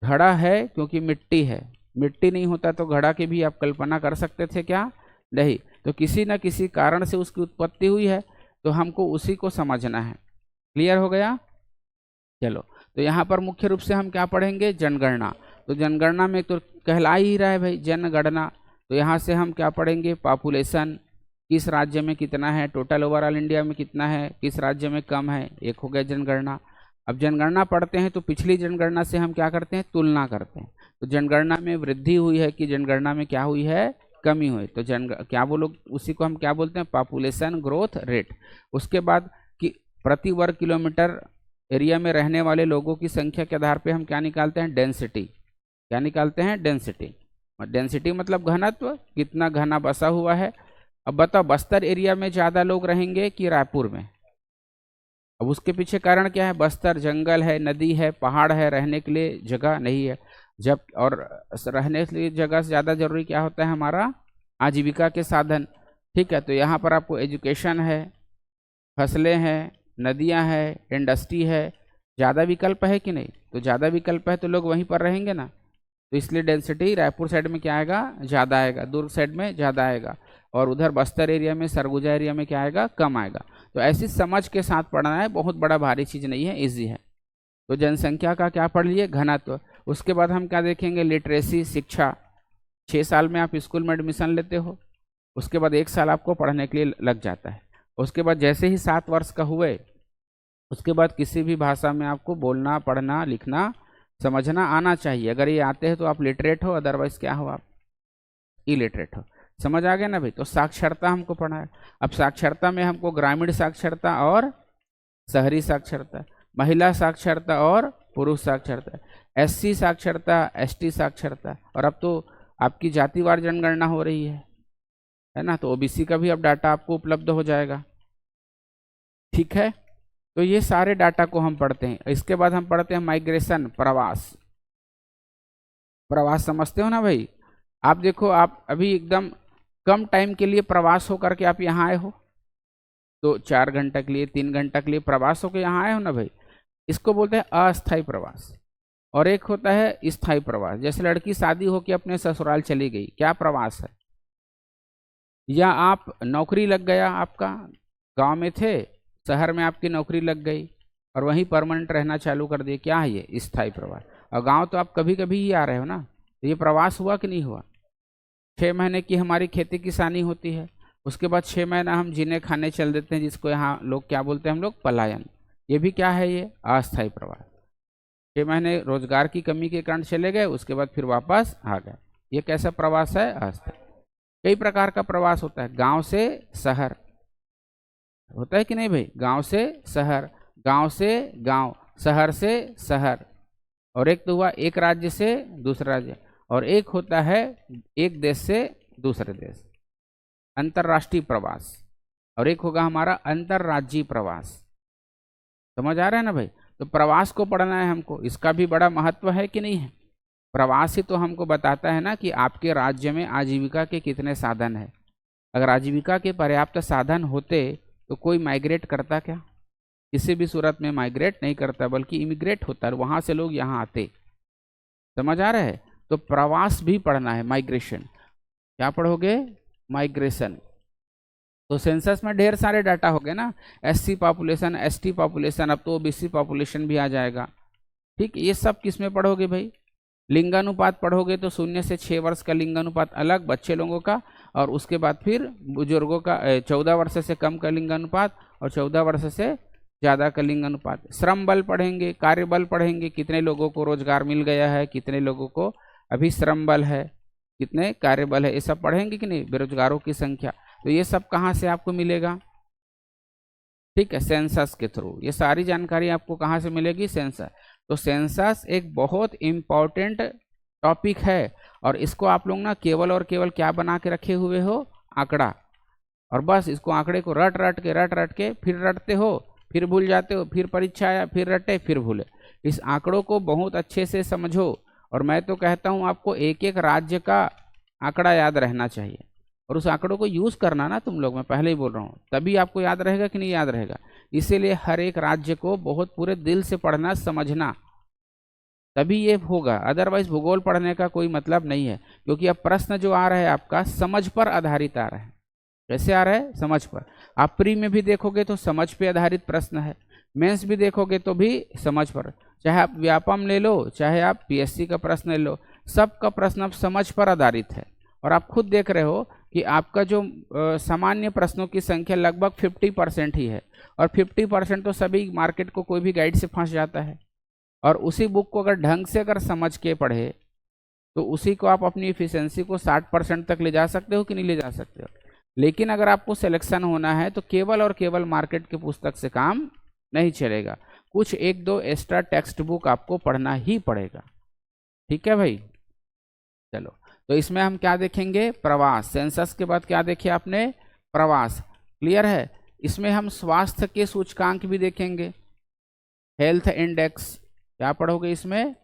घड़ा है क्योंकि मिट्टी है, मिट्टी नहीं होता तो घड़ा की भी आप कल्पना कर सकते थे क्या? नहीं। तो किसी न किसी कारण से उसकी उत्पत्ति हुई है, तो हमको उसी को समझना है। क्लियर हो गया? चलो, तो यहाँ पर मुख्य रूप से हम क्या पढ़ेंगे? जनगणना। तो जनगणना में तो कहला ही रहा है भाई जनगणना। तो यहाँ से हम क्या पढ़ेंगे? पॉपुलेशन, किस राज्य में कितना है, टोटल ओवरऑल इंडिया में कितना है, किस राज्य में कम है, एक हो गया जनगणना। अब जनगणना पढ़ते हैं तो पिछली जनगणना से हम क्या करते हैं? तुलना करते हैं। तो जनगणना में वृद्धि हुई है कि जनगणना में क्या हुई है? कमी हुई। तो क्या वो लोग, उसी को हम क्या बोलते हैं? Population growth rate. उसके बाद कि प्रति वर्ग किलोमीटर एरिया में रहने वाले लोगों की संख्या के आधार पे हम क्या निकालते हैं? डेंसिटी। क्या निकालते हैं? डेंसिटी। डेंसिटी मतलब घनत्व, कितना घना बसा हुआ है। अब बताओ, बस्तर एरिया में ज़्यादा लोग रहेंगे कि रायपुर में? अब उसके पीछे कारण क्या है? बस्तर जंगल है, नदी है, पहाड़ है, रहने के लिए जगह नहीं है। जब और रहने के लिए जगह से ज़्यादा जरूरी क्या होता है? हमारा आजीविका के साधन। ठीक है, तो यहाँ पर आपको एजुकेशन है, फसलें हैं, नदियाँ हैं, इंडस्ट्री है, ज़्यादा विकल्प है कि नहीं? तो ज़्यादा विकल्प है तो लोग वहीं पर रहेंगे ना। तो इसलिए डेंसिटी रायपुर साइड में क्या आएगा? ज़्यादा आएगा, दुर्ग साइड में ज़्यादा आएगा, और उधर बस्तर एरिया में, सरगुजा एरिया में क्या आएगा? कम आएगा। तो ऐसी समझ के साथ पढ़ना है, बहुत बड़ा भारी चीज़ नहीं है, ईजी है। तो जनसंख्या का क्या पढ़ लिए? घनत्व। उसके बाद हम क्या देखेंगे, लिटरेसी, शिक्षा। 6 साल में आप स्कूल में एडमिशन लेते हो, उसके बाद 1 साल आपको पढ़ने के लिए लग जाता है। उसके बाद जैसे ही 7 वर्ष का हुए, उसके बाद किसी भी भाषा में आपको बोलना, पढ़ना, लिखना, समझना आना चाहिए। अगर ये आते हैं तो आप लिटरेट हो, अदरवाइज क्या हो, आप इलिटरेट हो। समझ आ गया ना भाई। तो साक्षरता हमको पढ़ना है। अब साक्षरता में हमको ग्रामीण साक्षरता और शहरी साक्षरता, महिला साक्षरता और पुरुष साक्षरता, एससी साक्षरता, एसटी साक्षरता, और अब तो आपकी जातिवार जनगणना हो रही है ना, तो ओबीसी का भी अब डाटा आपको उपलब्ध हो जाएगा। ठीक है, तो ये सारे डाटा को हम पढ़ते हैं। इसके बाद हम पढ़ते हैं माइग्रेशन, प्रवास। प्रवास समझते हो ना भाई। आप देखो, आप अभी एकदम कम टाइम के लिए प्रवास होकर के आप यहाँ आए हो, तो 4 घंटा के लिए, 3 घंटा के लिए प्रवास होकर यहाँ आए हो ना भाई, इसको बोलते हैं अस्थायी प्रवास। और एक होता है स्थायी प्रवास, जैसे लड़की शादी होकर अपने ससुराल चली गई, क्या प्रवास है। या आप नौकरी लग गया, आपका गांव में थे, शहर में आपकी नौकरी लग गई और वहीं परमानेंट रहना चालू कर दिए, क्या है ये, स्थायी प्रवास। और गांव तो आप कभी कभी ही आ रहे हो ना, तो ये प्रवास हुआ कि नहीं हुआ। 6 महीने की हमारी खेती किसानी होती है, उसके बाद 6 महीना हम जीने खाने चल देते हैं, जिसको यहाँ लोग क्या बोलते हैं, हम लोग पलायन। ये भी क्या है, ये अस्थायी प्रवास। 6 महीने रोजगार की कमी के कारण चले गए, उसके बाद फिर वापस आ गए। ये कैसा प्रवास है, अस्थायी। कई प्रकार का प्रवास होता है। गांव से शहर होता है कि नहीं भाई, गांव से शहर, गांव से गांव, शहर से शहर, और एक तो हुआ एक राज्य से दूसरा राज्य, और एक होता है एक देश से दूसरे देश, अंतर्राष्ट्रीय प्रवास, और एक होगा हमारा अंतर्राज्यीय प्रवास। समझ आ रहा है ना भाई। तो प्रवास को पढ़ना है हमको, इसका भी बड़ा महत्व है कि नहीं है। प्रवास ही तो हमको बताता है ना कि आपके राज्य में आजीविका के कितने साधन है। अगर आजीविका के पर्याप्त साधन होते तो कोई माइग्रेट करता क्या, किसी भी सूरत में माइग्रेट नहीं करता, बल्कि इमिग्रेट होता है, वहां से लोग यहाँ आते। समझ आ रहा है। तो प्रवास भी पढ़ना है, माइग्रेशन। क्या पढ़ोगे, माइग्रेशन। तो सेंसस में ढेर सारे डाटा हो गए ना, एससी पॉपुलेशन, एसटी पॉपुलेशन, अब तो ओबीसी पॉपुलेशन भी आ जाएगा। ठीक, ये सब किस में पढ़ोगे भाई, लिंगानुपात पढ़ोगे तो 0 से 6 वर्ष का लिंगानुपात अलग बच्चे लोगों का, और उसके बाद फिर बुजुर्गों का 14 वर्ष से कम का लिंगानुपात और 14 वर्ष से ज़्यादा का लिंगानुपात। श्रम बल पढ़ेंगे, कार्य बल पढ़ेंगे, कितने लोगों को रोजगार मिल गया है, कितने लोगों को अभी श्रम बल है, कितने कार्य बल है, ये सब पढ़ेंगे कि नहीं, बेरोजगारों की संख्या। तो ये सब कहाँ से आपको मिलेगा, ठीक है, सेंसस के थ्रू। ये सारी जानकारी आपको कहाँ से मिलेगी, सेंसस। तो सेंसस एक बहुत इम्पॉर्टेंट टॉपिक है, और इसको आप लोग ना केवल और केवल क्या बना के रखे हुए हो, आंकड़ा। और बस इसको आंकड़े को रट रट के फिर रटते हो, फिर भूल जाते हो, फिर परीक्षा आया, फिर रटे, फिर भूले। इस आंकड़ों को बहुत अच्छे से समझो। और मैं तो कहता हूँ आपको एक एक राज्य का आंकड़ा याद रहना चाहिए, और उस आंकड़ों को यूज करना ना तुम लोग, मैं पहले ही बोल रहा हूँ, तभी आपको याद रहेगा कि नहीं याद रहेगा। इसीलिए हर एक राज्य को बहुत पूरे दिल से पढ़ना, समझना, तभी ये होगा। अदरवाइज भूगोल पढ़ने का कोई मतलब नहीं है, क्योंकि अब प्रश्न जो आ रहा है आपका समझ पर आधारित आ रहा है। कैसे आ रहा है, समझ पर। आप प्री में भी देखोगे तो समझ पे आधारित प्रश्न है, मेंस भी देखोगे तो भी समझ पर। चाहे आप व्यापम ले लो, चाहे आप पीएससी का प्रश्न ले लो, सबका प्रश्न अब समझ पर आधारित है। और आप खुद देख रहे हो कि आपका जो सामान्य प्रश्नों की संख्या लगभग 50% ही है, और 50% तो सभी मार्केट को कोई भी गाइड से फंस जाता है। और उसी बुक को अगर ढंग से अगर समझ के पढ़े तो उसी को आप अपनी इफिशियंसी को 60% तक ले जा सकते हो कि नहीं ले जा सकते हो। लेकिन अगर आपको सिलेक्शन होना है तो केवल और केवल मार्केट की पुस्तक से काम नहीं चलेगा, कुछ 1-2 एक्स्ट्रा टेक्स्ट बुक आपको पढ़ना ही पड़ेगा। ठीक है भाई, चलो। तो इसमें हम क्या देखेंगे, प्रवास। सेंसस के बाद क्या देखे आपने, प्रवास। क्लियर है। इसमें हम स्वास्थ्य के सूचकांक भी देखेंगे, हेल्थ इंडेक्स। क्या पढ़ोगे इसमें,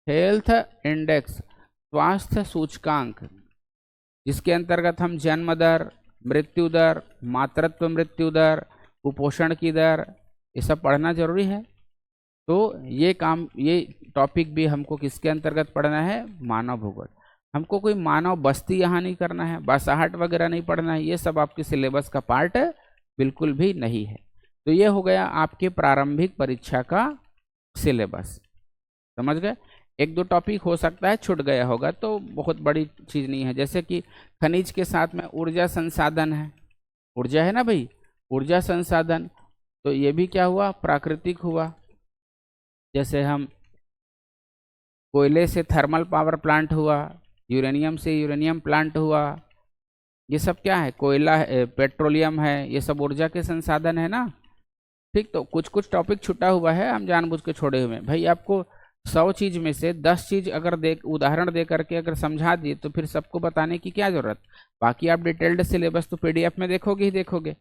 हेल्थ इंडेक्स, स्वास्थ्य सूचकांक, जिसके अंतर्गत हम जन्म दर, मृत्यु दर, मातृत्व मृत्यु दर, कुपोषण की दर, ये सब पढ़ना जरूरी है। तो ये काम, ये टॉपिक भी हमको किसके अंतर्गत पढ़ना है, मानव भूगोल। हमको कोई मानव बस्ती यहाँ नहीं करना है, बसाहट वगैरह नहीं पढ़ना है, ये सब आपके सिलेबस का पार्ट बिल्कुल भी नहीं है। तो ये हो गया आपके प्रारंभिक परीक्षा का सिलेबस, समझ गए। एक दो टॉपिक हो सकता है छूट गया होगा, तो बहुत बड़ी चीज़ नहीं है। जैसे कि खनिज के साथ में ऊर्जा संसाधन है, ऊर्जा है ना भाई, ऊर्जा संसाधन, तो ये भी क्या हुआ, प्राकृतिक हुआ। जैसे हम कोयले से थर्मल पावर प्लांट हुआ, यूरेनियम से यूरेनियम प्लांट हुआ, ये सब क्या है, कोयला है, पेट्रोलियम है, ये सब ऊर्जा के संसाधन है ना। ठीक, तो कुछ कुछ टॉपिक छुटा हुआ है, हम जानबूझ के छोड़े हुए हैं भाई। आपको 100 चीज में से 10 चीज अगर उदाहरण दे करके अगर समझा दिए तो फिर सबको बताने की क्या जरूरत। बाकी आप डिटेल्ड सिलेबस तो पीडीएफ में देखोगे ही देखोगे।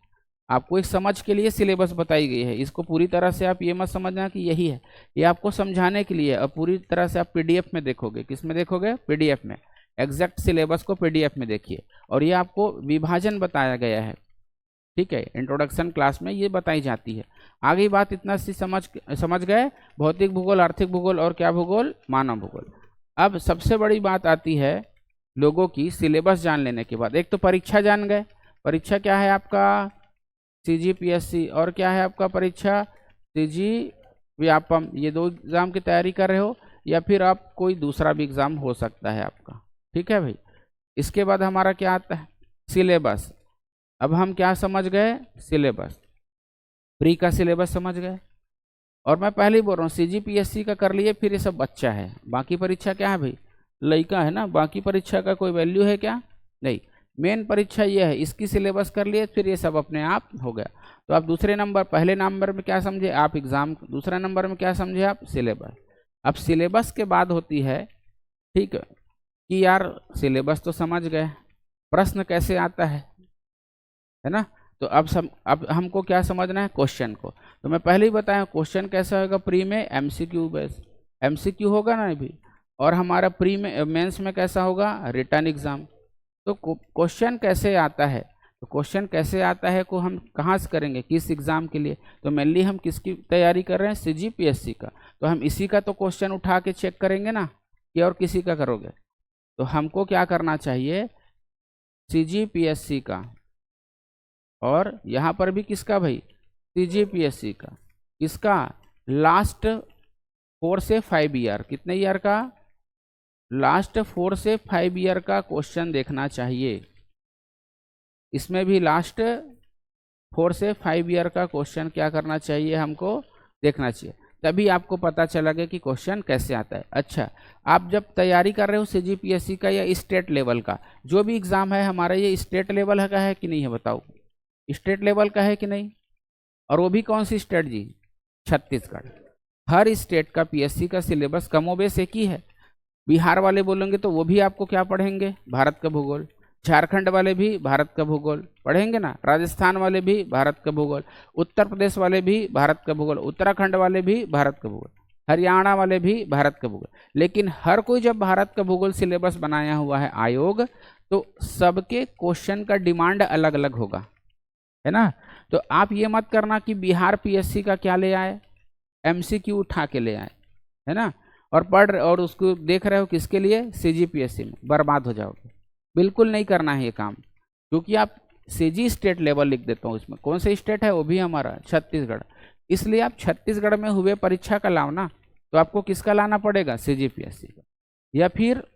आपको एक समझ के लिए सिलेबस बताई गई है, इसको पूरी तरह से आप ये मत समझना कि यही है, ये आपको समझाने के लिए। अब पूरी तरह से आप पीडीएफ में देखोगे, किस में देखोगे, पीडीएफ में, एग्जैक्ट सिलेबस को पीडीएफ में देखिए। और ये आपको विभाजन बताया गया है, ठीक है, इंट्रोडक्शन क्लास में ये बताई जाती है। आगे बात इतना सी समझ गए, भौतिक भूगोल, आर्थिक भूगोल और क्या भूगोल, मानव भूगोल। अब सबसे बड़ी बात आती है लोगों की सिलेबस जान लेने के बाद। एक तो परीक्षा जान गए, परीक्षा क्या है आपका, सीजीपीएससी, और क्या है आपका परीक्षा, सीजी व्यापम। ये दो एग्जाम की तैयारी कर रहे हो, या फिर आप कोई दूसरा भी एग्जाम हो सकता है आपका, ठीक है भाई। इसके बाद हमारा क्या आता है, सिलेबस। अब हम क्या समझ गए, सिलेबस, प्री का सिलेबस समझ गए। और मैं पहले ही बोल रहा हूँ, सीजीपीएससी का कर लिए, फिर ये सब बच्चा है, बाकी परीक्षा क्या है भाई, लड़का है ना, बाकी परीक्षा का कोई वैल्यू है क्या, नहीं। मेन परीक्षा ये है, इसकी सिलेबस कर लिए, फिर ये सब अपने आप हो गया। तो आप दूसरे नंबर, पहले नंबर में क्या समझे आप, एग्जाम, दूसरा नंबर में क्या समझे आप, सिलेबस। अब सिलेबस के बाद होती है, ठीक है, कि यार सिलेबस तो समझ गए, प्रश्न कैसे आता है ना। तो अब हमको क्या समझना है, क्वेश्चन को। तो मैं पहले ही बताया क्वेश्चन कैसा होगा, प्री में एमसीक्यू बेस, एमसीक्यू होगा ना अभी, और हमारा प्री में मेंस में कैसा होगा, रिटन एग्जाम। तो क्वेश्चन कैसे आता है, तो क्वेश्चन कैसे आता है को हम कहाँ से करेंगे, किस एग्जाम के लिए, तो मेनली हम किसकी तैयारी कर रहे हैं, सीजीपीएससी का। तो हम इसी का तो क्वेश्चन उठा के चेक करेंगे ना, कि और किसी का करोगे। तो हमको क्या करना चाहिए, सीजीपीएससी का, और यहाँ पर भी किसका भाई, सीजीपीएससी का, किसका, लास्ट 4 से 5 ईयर, कितने ईयर का, लास्ट 4 से 5 ईयर का क्वेश्चन देखना चाहिए। इसमें भी लास्ट 4 से 5 ईयर का क्वेश्चन क्या करना चाहिए, हमको देखना चाहिए, तभी आपको पता चलेगा कि क्वेश्चन कैसे आता है। अच्छा, आप जब तैयारी कर रहे हो सीजीपीएससी का या स्टेट लेवल का, जो भी एग्जाम है हमारा, ये स्टेट लेवल का है कि नहीं है, बताओ, स्टेट लेवल का है कि नहीं, और वो भी कौन सी स्टेट जी, छत्तीसगढ़। हर स्टेट का पीएससी का सिलेबस कमोबेश एक ही है। बिहार वाले बोलेंगे तो वो भी आपको क्या पढ़ेंगे, भारत का भूगोल। झारखंड वाले भी भारत का भूगोल पढ़ेंगे ना, राजस्थान वाले भी भारत का भूगोल, उत्तर प्रदेश वाले भी भारत का भूगोल, उत्तराखंड वाले भी भारत का भूगोल, हरियाणा वाले भी भारत का भूगोल। लेकिन हर कोई जब भारत का भूगोल सिलेबस बनाया हुआ है आयोग, तो सबके क्वेश्चन का डिमांड अलग अलग होगा, है ना। तो आप ये मत करना कि बिहार पीएससी का क्या ले आए, एमसीक्यू उठा के ले आए, है ना, और पढ़ और उसको देख रहे हो किसके लिए, सीजीपीएससी में, बर्बाद हो जाओगे। बिल्कुल नहीं करना है ये काम, क्योंकि आप सीजी स्टेट लेवल लिख देता हूँ, इसमें कौन सा स्टेट है, वो भी हमारा छत्तीसगढ़। इसलिए आप छत्तीसगढ़ में हुए परीक्षा का लाओ ना, तो आपको किसका लाना पड़ेगा, सीजीपीएससी का या फिर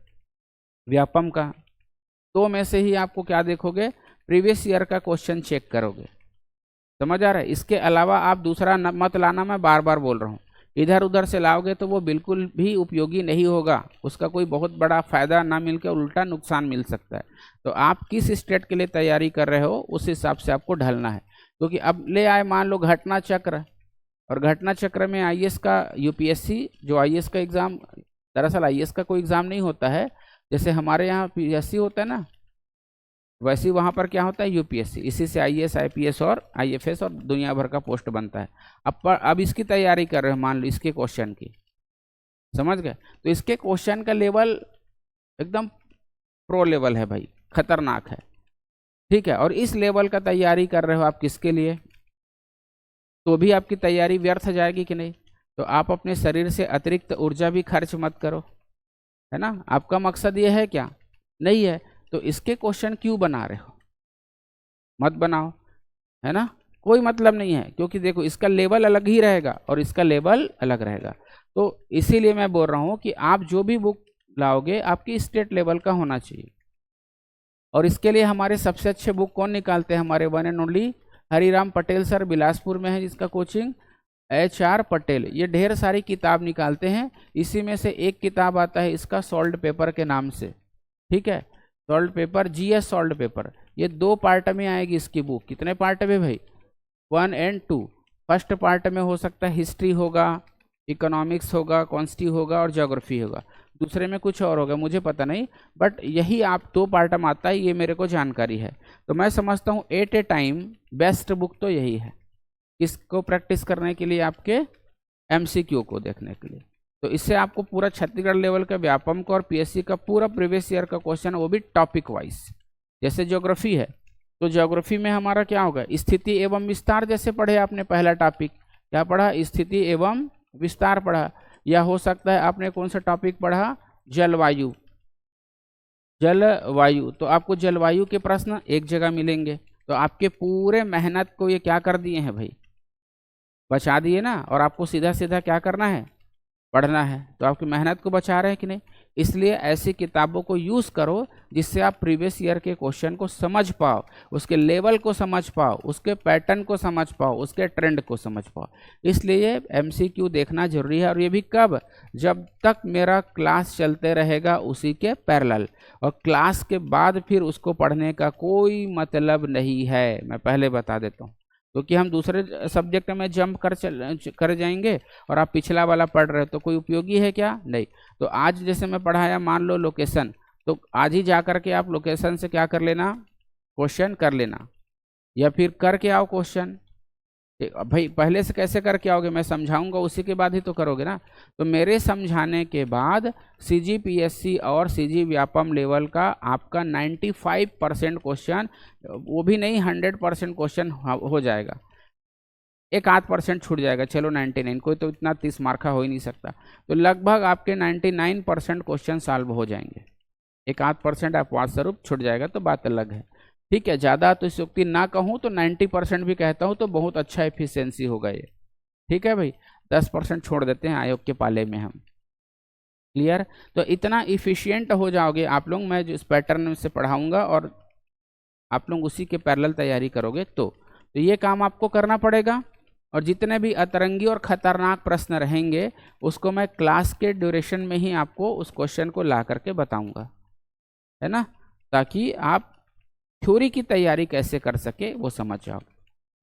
व्यापम का। तो में से ही आपको क्या देखोगे, प्रीवियस ईयर का क्वेश्चन चेक करोगे, समझ आ रहा है। इसके अलावा आप दूसरा मत लाना, मैं बार बार बोल रहा हूँ। इधर उधर से लाओगे तो वो बिल्कुल भी उपयोगी नहीं होगा, उसका कोई बहुत बड़ा फायदा ना मिलकर उल्टा नुकसान मिल सकता है। तो आप किस स्टेट के लिए तैयारी कर रहे हो उस हिसाब से आपको ढलना है। क्योंकि अब ले आए मान लो घटना चक्र, और घटना चक्र में आईएएस का, यूपीएससी जो आईएएस का एग्जाम, दरअसल आईएएस का कोई एग्जाम नहीं होता है, जैसे हमारे यहाँ पीएससी होता है ना, वैसे वहाँ पर क्या होता है, यूपीएससी। इसी से आईएएस, आईपीएस और आईएफएस और दुनिया भर का पोस्ट बनता है। अब इसकी तैयारी कर रहे हो, मान लो इसके क्वेश्चन की, समझ गए। तो इसके क्वेश्चन का लेवल एकदम प्रो लेवल है भाई, खतरनाक है, ठीक है। और इस लेवल का तैयारी कर रहे हो आप किसके लिए, तो भी आपकी तैयारी व्यर्थ जाएगी कि नहीं। तो आप अपने शरीर से अतिरिक्त ऊर्जा भी खर्च मत करो, है ना। आपका मकसद ये है क्या, नहीं है, तो इसके क्वेश्चन क्यों बना रहे हो, मत बनाओ, है ना, कोई मतलब नहीं है। क्योंकि देखो इसका लेवल अलग ही रहेगा और इसका लेवल अलग रहेगा। तो इसीलिए मैं बोल रहा हूँ कि आप जो भी बुक लाओगे आपकी स्टेट लेवल का होना चाहिए। और इसके लिए हमारे सबसे अच्छे बुक कौन निकालते हैं? हमारे one and only Hariram Patel sir, Bilaspur में है जिसका कोचिंग, HR पटेल। ये ढेर सारी किताब निकालते हैं, इसी में से एक किताब आता है इसका सॉल्ट पेपर के नाम से, ठीक है, salt pepper, GS salt pepper. ये 2 पार्ट में आएगी इसकी बुक। कितने पार्ट में भाई? 1 और 2। फर्स्ट पार्ट में हो सकता है हिस्ट्री होगा, इकोनॉमिक्स होगा, क्वांटिटी होगा और ज्योग्राफी होगा। दूसरे में कुछ और होगा, मुझे पता नहीं, बट यही आप 2 पार्ट में आता है, ये मेरे को जानकारी है। तो मैं समझता हूँ at a time best book तो यही है, इसको प्रैक्टिस करने के लिए, आपके MCQ को देखने के लिए। तो इससे आपको पूरा छत्तीसगढ़ लेवल का व्यापम का और PSC का पूरा प्रीवियस ईयर का क्वेश्चन, वो भी टॉपिक वाइज। जैसे ज्योग्राफी है तो ज्योग्राफी में हमारा क्या होगा? स्थिति एवं विस्तार, जैसे पढ़े आपने पहला टॉपिक, क्या पढ़ा? स्थिति एवं विस्तार पढ़ा। या हो सकता है आपने कौन सा टॉपिक पढ़ा? जलवायु। जलवायु, तो आपको जलवायु के प्रश्न एक जगह मिलेंगे। तो आपके पूरे मेहनत को ये क्या कर दिए हैं भाई? बचा दिए ना। और आपको सीधा सीधा क्या करना है? पढ़ना है। तो आपकी मेहनत को बचा रहे हैं कि नहीं? इसलिए ऐसी किताबों को यूज़ करो जिससे आप प्रीवियस ईयर के क्वेश्चन को समझ पाओ, उसके लेवल को समझ पाओ, उसके पैटर्न को समझ पाओ, उसके ट्रेंड को समझ पाओ। इसलिए MCQ देखना जरूरी है। और ये भी कब? जब तक मेरा क्लास चलते रहेगा उसी के पैरेलल। और क्लास के बाद फिर उसको पढ़ने का कोई मतलब नहीं है, मैं पहले बता देता हूँ। क्योंकि हम दूसरे सब्जेक्ट में जंप कर जाएंगे और आप पिछला वाला पढ़ रहे हो तो कोई उपयोगी है क्या? नहीं। तो आज जैसे मैं पढ़ाया, मान लो लोकेशन, तो आज ही जा कर के आप लोकेशन से क्या कर लेना? क्वेश्चन कर लेना, या फिर करके आओ क्वेश्चन। भाई पहले से कैसे करके आओगे? मैं समझाऊंगा, उसी के बाद ही तो करोगे ना। तो मेरे समझाने के बाद CGPSC और CG व्यापम लेवल का आपका 95% क्वेश्चन, वो भी नहीं 100% क्वेश्चन हो जाएगा। 1-8% छूट जाएगा, चलो 99, कोई तो इतना 30 मार्क का हो ही नहीं सकता। तो लगभग आपके 99% क्वेश्चन सॉल्व हो जाएंगे। 1-8% अपवाद स्वरूप छूट जाएगा तो बात अलग है, ठीक है। ज़्यादा तो इस युक्ति ना कहूँ तो 90% भी कहता हूँ तो बहुत अच्छा एफिशिएंसी होगा ये, ठीक है भाई। 10% छोड़ देते हैं आयोग के पाले में हम। क्लियर? तो इतना इफिशियंट हो जाओगे आप लोग, मैं जो इस पैटर्न से पढ़ाऊंगा और आप लोग उसी के पैरेलल तैयारी करोगे तो ये काम आपको करना पड़ेगा। और जितने भी अतरंगी और खतरनाक प्रश्न रहेंगे उसको मैं क्लास के ड्यूरेशन में ही आपको उस क्वेश्चन को ला करके बताऊंगा, है ना, ताकि आप थ्योरी की तैयारी कैसे कर सके वो समझ जाओ।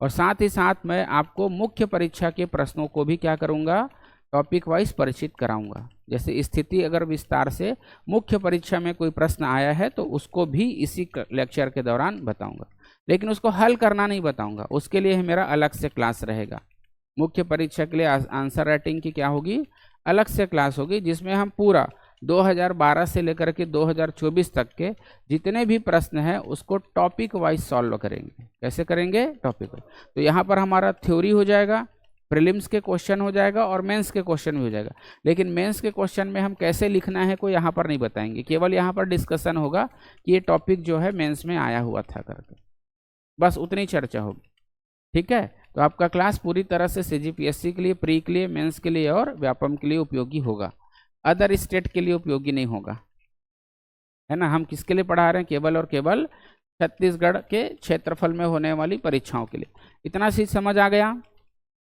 और साथ ही साथ मैं आपको मुख्य परीक्षा के प्रश्नों को भी क्या करूंगा? टॉपिक वाइज परिचित कराऊंगा। जैसे स्थिति अगर विस्तार से मुख्य परीक्षा में कोई प्रश्न आया है तो उसको भी इसी लेक्चर के दौरान बताऊंगा, लेकिन उसको हल करना नहीं बताऊंगा, उसके लिए मेरा अलग से क्लास रहेगा। मुख्य परीक्षा के लिए आंसर राइटिंग की क्या होगी? अलग से क्लास होगी, जिसमें हम पूरा 2012 से लेकर के 2024 तक के जितने भी प्रश्न हैं उसको टॉपिक वाइज सॉल्व करेंगे। कैसे करेंगे? Topic wise. तो यहाँ पर हमारा थ्योरी हो जाएगा, प्रीलिम्स के क्वेश्चन हो जाएगा और मेंस के क्वेश्चन भी हो जाएगा। लेकिन मेंस के क्वेश्चन में हम कैसे लिखना है कोई यहाँ पर नहीं बताएंगे, केवल यहाँ पर डिस्कशन होगा कि ये टॉपिक जो है मेंस में आया हुआ था करके, बस उतनी चर्चा होगी, ठीक है। तो आपका क्लास पूरी तरह से CGPSC के लिए, प्री के लिए, मेंस के लिए और व्यापम के लिए उपयोगी होगा। अदर स्टेट के लिए उपयोगी नहीं होगा, है ना। हम किसके लिए पढ़ा रहे हैं? केवल और केवल छत्तीसगढ़ के क्षेत्रफल में होने वाली परीक्षाओं के लिए। इतना चीज समझ आ गया?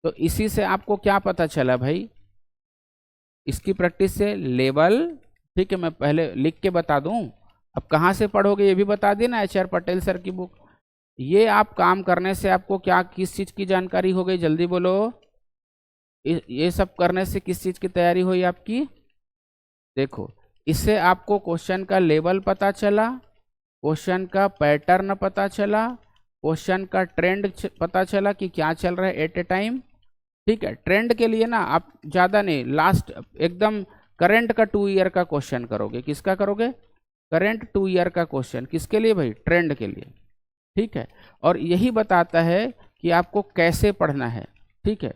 तो इसी से आपको क्या पता चला भाई? इसकी प्रैक्टिस से लेवल, ठीक है। मैं पहले लिख के बता दूं, अब कहाँ से पढ़ोगे ये भी बता देना, HR पटेल सर की बुक। ये आप काम करने से आपको क्या, किस चीज की जानकारी हो गई? जल्दी बोलो। ये सब करने से किस चीज की तैयारी हुई आपकी? देखो, इससे आपको क्वेश्चन का लेवल पता चला, क्वेश्चन का पैटर्न पता चला, क्वेश्चन का ट्रेंड पता चला कि क्या चल रहा है एट ए टाइम, ठीक है। ट्रेंड के लिए ना आप ज्यादा नहीं, लास्ट एकदम करंट का 2 ईयर का क्वेश्चन करोगे। किसका करोगे? करंट 2 ईयर का क्वेश्चन। किसके लिए भाई? ट्रेंड के लिए, ठीक है। और यही बताता है कि आपको कैसे पढ़ना है, ठीक है।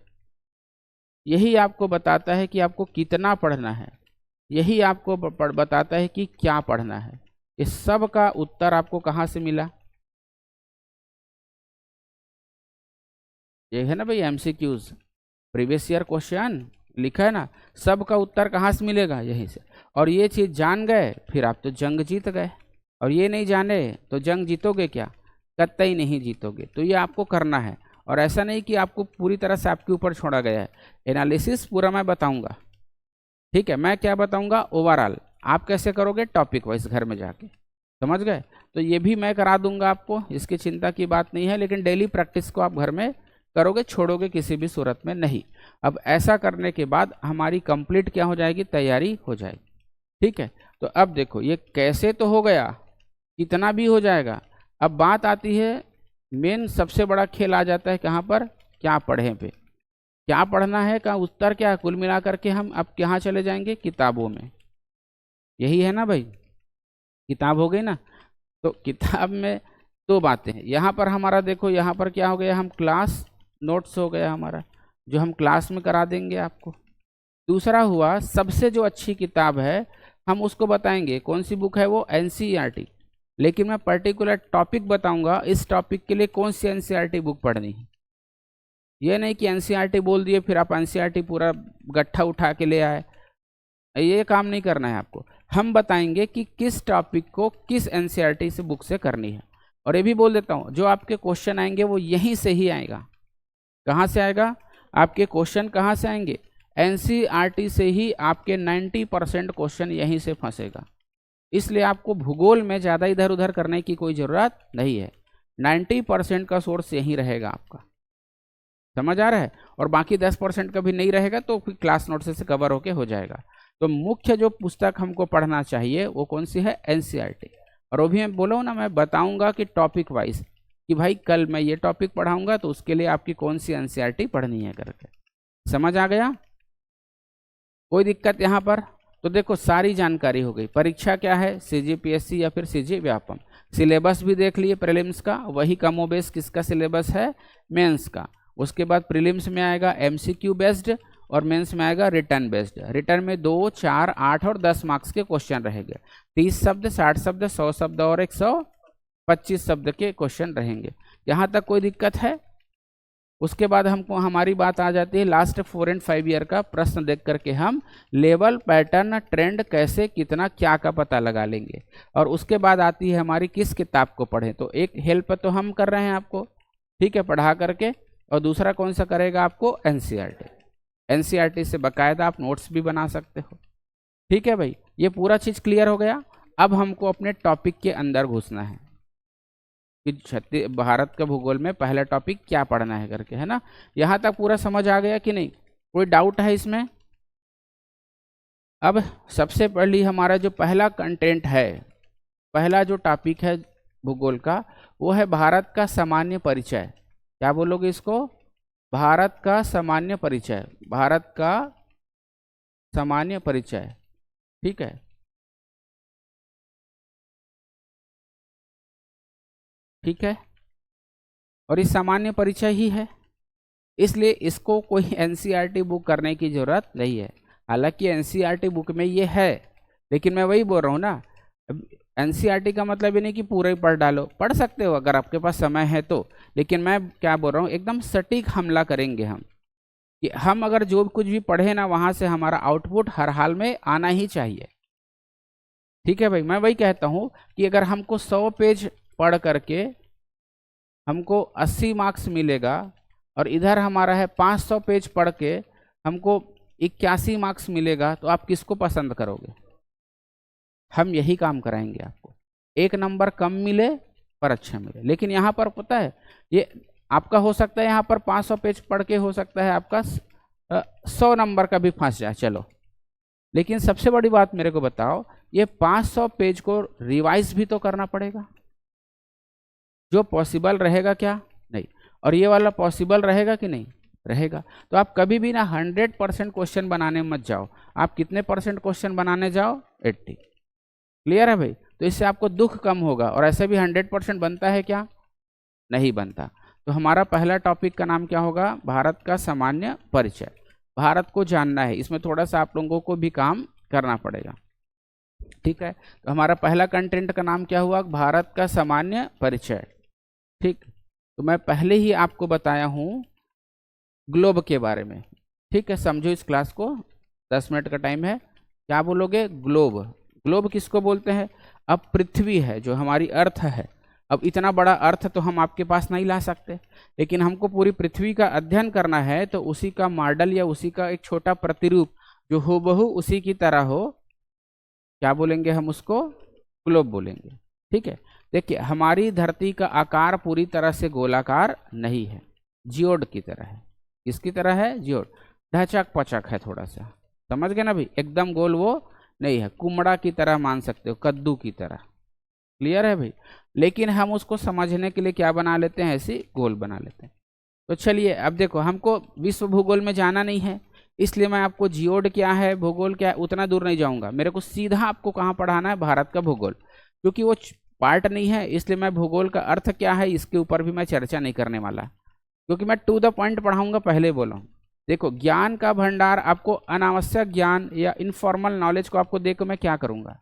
यही आपको बताता है कि आपको कितना पढ़ना है, यही आपको बताता है कि क्या पढ़ना है। इस सब का उत्तर आपको कहाँ से मिला? ये है ना भाई MCQs, प्रीवियस ईयर क्वेश्चन, लिखा है ना, सब का उत्तर कहाँ से मिलेगा, यहीं से। और ये चीज जान गए फिर आप तो जंग जीत गए, और ये नहीं जाने तो जंग जीतोगे क्या, कतई नहीं जीतोगे। तो ये आपको करना है, और ऐसा नहीं कि आपको पूरी तरह से आपके ऊपर छोड़ा गया है, एनालिसिस पूरा मैं बताऊंगा, ठीक है। मैं क्या बताऊंगा, ओवरऑल आप कैसे करोगे टॉपिक वाइज घर में जाके, समझ गए। तो ये भी मैं करा दूंगा आपको, इसकी चिंता की बात नहीं है, लेकिन डेली प्रैक्टिस को आप घर में करोगे, छोड़ोगे किसी भी सूरत में नहीं। अब ऐसा करने के बाद हमारी कंप्लीट क्या हो जाएगी, तैयारी हो जाएगी, ठीक है। तो अब देखो ये कैसे तो हो गया, कितना भी हो जाएगा। अब बात आती है मेन सबसे बड़ा खेल आ जाता है कहाँ पर, क्या पढ़ें पे, क्या पढ़ना है का उत्तर क्या, कुल मिलाकर के हम अब कहाँ चले जाएंगे, किताबों में। यही है ना भाई, किताब हो गई ना। तो किताब में दो बातें हैं, यहाँ पर हमारा देखो, यहाँ पर क्या हो गया, हम क्लास नोट्स हो गया हमारा, जो हम क्लास में करा देंगे आपको। दूसरा हुआ सबसे जो अच्छी किताब है हम उसको बताएंगे, कौन सी बुक है वो, एनसीईआरटी। लेकिन मैं पर्टिकुलर टॉपिक बताऊंगा, इस टॉपिक के लिए कौन सी एनसीईआरटी बुक पढ़नी है। ये नहीं कि एनसीईआरटी बोल दिए फिर आप एनसीईआरटी पूरा गट्ठा उठा के ले आए, ये काम नहीं करना है आपको। हम बताएंगे कि किस टॉपिक को किस एनसीईआरटी से बुक से करनी है। और ये भी बोल देता हूँ, जो आपके क्वेश्चन आएंगे वो यहीं से ही आएगा। कहाँ से आएगा, आपके क्वेश्चन कहाँ से आएंगे, एनसीईआरटी से ही आपके 90% क्वेश्चन यहीं से फंसेगा। इसलिए आपको भूगोल में ज़्यादा इधर उधर करने की कोई ज़रूरत नहीं है, 90% का सोर्स यहीं रहेगा आपका, समझ आ रहा है। और बाकी 10% का भी नहीं रहेगा तो फिर क्लास नोट से कवर होके हो जाएगा। तो मुख्य जो पुस्तक हमको पढ़ना चाहिए वो कौन सी है, एनसीईआरटी। और वो भी मैं बोला हूँ ना, मैं बताऊंगा कि टॉपिक वाइज, कि भाई कल मैं ये टॉपिक पढ़ाऊंगा तो उसके लिए आपकी कौन सी एनसीईआरटी पढ़नी है करके, समझ आ गया। कोई दिक्कत यहाँ पर। तो देखो सारी जानकारी हो गई। परीक्षा क्या है, सीजीपीएससी या फिर सीजी व्यापम। सिलेबस भी देख लिए प्रीलिम्स का, वही कमोबेश किसका सिलेबस है, मेंस का। उसके बाद प्रीलिम्स में आएगा एमसीक्यू बेस्ड और मेंस में आएगा रिटर्न बेस्ड। रिटर्न में 2, 4, 8 और 10 मार्क्स के क्वेश्चन रहेंगे। 30 शब्द, 60 शब्द, 100 शब्द और 125 शब्द के क्वेश्चन रहेंगे। यहाँ तक कोई दिक्कत है। उसके बाद हमको हमारी बात आ जाती है लास्ट 4 और 5 ईयर का प्रश्न देख करके हम लेवल, पैटर्न, ट्रेंड कैसे, कितना, क्या का पता लगा लेंगे। और उसके बाद आती है हमारी किस किताब को पढ़ें। तो एक हेल्प तो हम कर रहे हैं आपको, ठीक है, पढ़ा करके। और दूसरा कौन सा करेगा आपको, एनसीईआरटी। एनसीईआरटी से बाकायदा आप नोट्स भी बना सकते हो, ठीक है भाई। ये पूरा चीज क्लियर हो गया। अब हमको अपने टॉपिक के अंदर घुसना है कि भारत का भूगोल में पहला टॉपिक क्या पढ़ना है करके, है ना। यहाँ तक पूरा समझ आ गया कि नहीं, कोई डाउट है इसमें। अब सबसे पहले हमारा जो पहला कंटेंट है, पहला जो टॉपिक है भूगोल का, वो है भारत का सामान्य परिचय। क्या बोलोगे इसको, भारत का सामान्य परिचय। भारत का सामान्य परिचय, ठीक है, ठीक है। और ये सामान्य परिचय ही है, इसलिए इसको कोई एनसीईआरटी बुक करने की जरूरत नहीं है। हालांकि एनसीईआरटी बुक में ये है, लेकिन मैं वही बोल रहा हूँ ना, एनसीईआरटी का मतलब ये नहीं कि पूरा ही पढ़ डालो, पढ़ सकते हो अगर आपके पास समय है तो। लेकिन मैं क्या बोल रहा हूँ, एकदम सटीक हमला करेंगे हम, कि हम अगर जो कुछ भी पढ़े ना वहाँ से हमारा आउटपुट हर हाल में आना ही चाहिए, ठीक है भाई। मैं वही कहता हूँ कि अगर हमको 100 पेज पढ़ करके हमको 80 मार्क्स मिलेगा, और इधर हमारा है 500 पेज पढ़ के हमको 81 मार्क्स मिलेगा, तो आप किसको पसंद करोगे। हम यही काम कराएंगे आपको, 1 नंबर कम मिले पर अच्छा मिले। लेकिन यहाँ पर पता है, ये आपका हो सकता है यहाँ पर 500 पेज पढ़ के हो सकता है आपका 100 नंबर का भी फंस जाए, चलो। लेकिन सबसे बड़ी बात मेरे को बताओ, ये 500 पेज को रिवाइज भी तो करना पड़ेगा, जो पॉसिबल रहेगा क्या, नहीं। और ये वाला पॉसिबल रहेगा कि नहीं रहेगा। तो आप कभी भी ना 100% क्वेश्चन बनाने मत जाओ, आप कितने परसेंट क्वेश्चन बनाने जाओ, 80। क्लियर है भाई। तो इससे आपको दुख कम होगा। और ऐसे भी 100% बनता है क्या, नहीं बनता। तो हमारा पहला टॉपिक का नाम क्या होगा, भारत का सामान्य परिचय। भारत को जानना है, इसमें थोड़ा सा आप लोगों को भी काम करना पड़ेगा, ठीक है। तो हमारा पहला कंटेंट का नाम क्या हुआ, भारत का सामान्य परिचय, ठीक। तो मैं पहले ही आपको बताया हूं ग्लोब के बारे में, ठीक है, समझो इस क्लास को, 10 मिनट का टाइम है। क्या बोलोगे? ग्लोब। ग्लोब किसको बोलते हैं? अब पृथ्वी है जो हमारी अर्थ है, अब इतना बड़ा अर्थ तो हम आपके पास नहीं ला सकते, लेकिन हमको पूरी पृथ्वी का अध्ययन करना है, तो उसी का मॉडल या उसी का एक छोटा प्रतिरूप जो हूबहू उसी की तरह हो, क्या बोलेंगे हम उसको? ग्लोब बोलेंगे। ठीक है, देखिए हमारी धरती का आकार पूरी तरह से गोलाकार नहीं है, जियोड की तरह है। किसकी तरह है? जियोड। ढचक पचक है थोड़ा सा, समझ गए ना भाई? एकदम गोल वो नहीं है, कुमड़ा की तरह मान सकते हो, कद्दू की तरह। क्लियर है भाई? लेकिन हम उसको समझने के लिए क्या बना लेते हैं? ऐसे गोल बना लेते हैं। तो चलिए अब देखो, हमको विश्व भूगोल में जाना नहीं है, इसलिए मैं आपको जियोड क्या है, भूगोल क्या है, उतना दूर नहीं जाऊंगा। मेरे को सीधा आपको कहाँ पढ़ाना है? भारत का भूगोल, क्योंकि वो पार्ट नहीं है, इसलिए मैं भूगोल का अर्थ क्या है इसके ऊपर भी मैं चर्चा नहीं करने वाला, क्योंकि मैं टू द पॉइंट पढ़ाऊंगा। पहले बोला देखो, ज्ञान का भंडार, आपको अनावश्यक ज्ञान या इनफॉर्मल नॉलेज को आपको देकर मैं क्या करूंगा?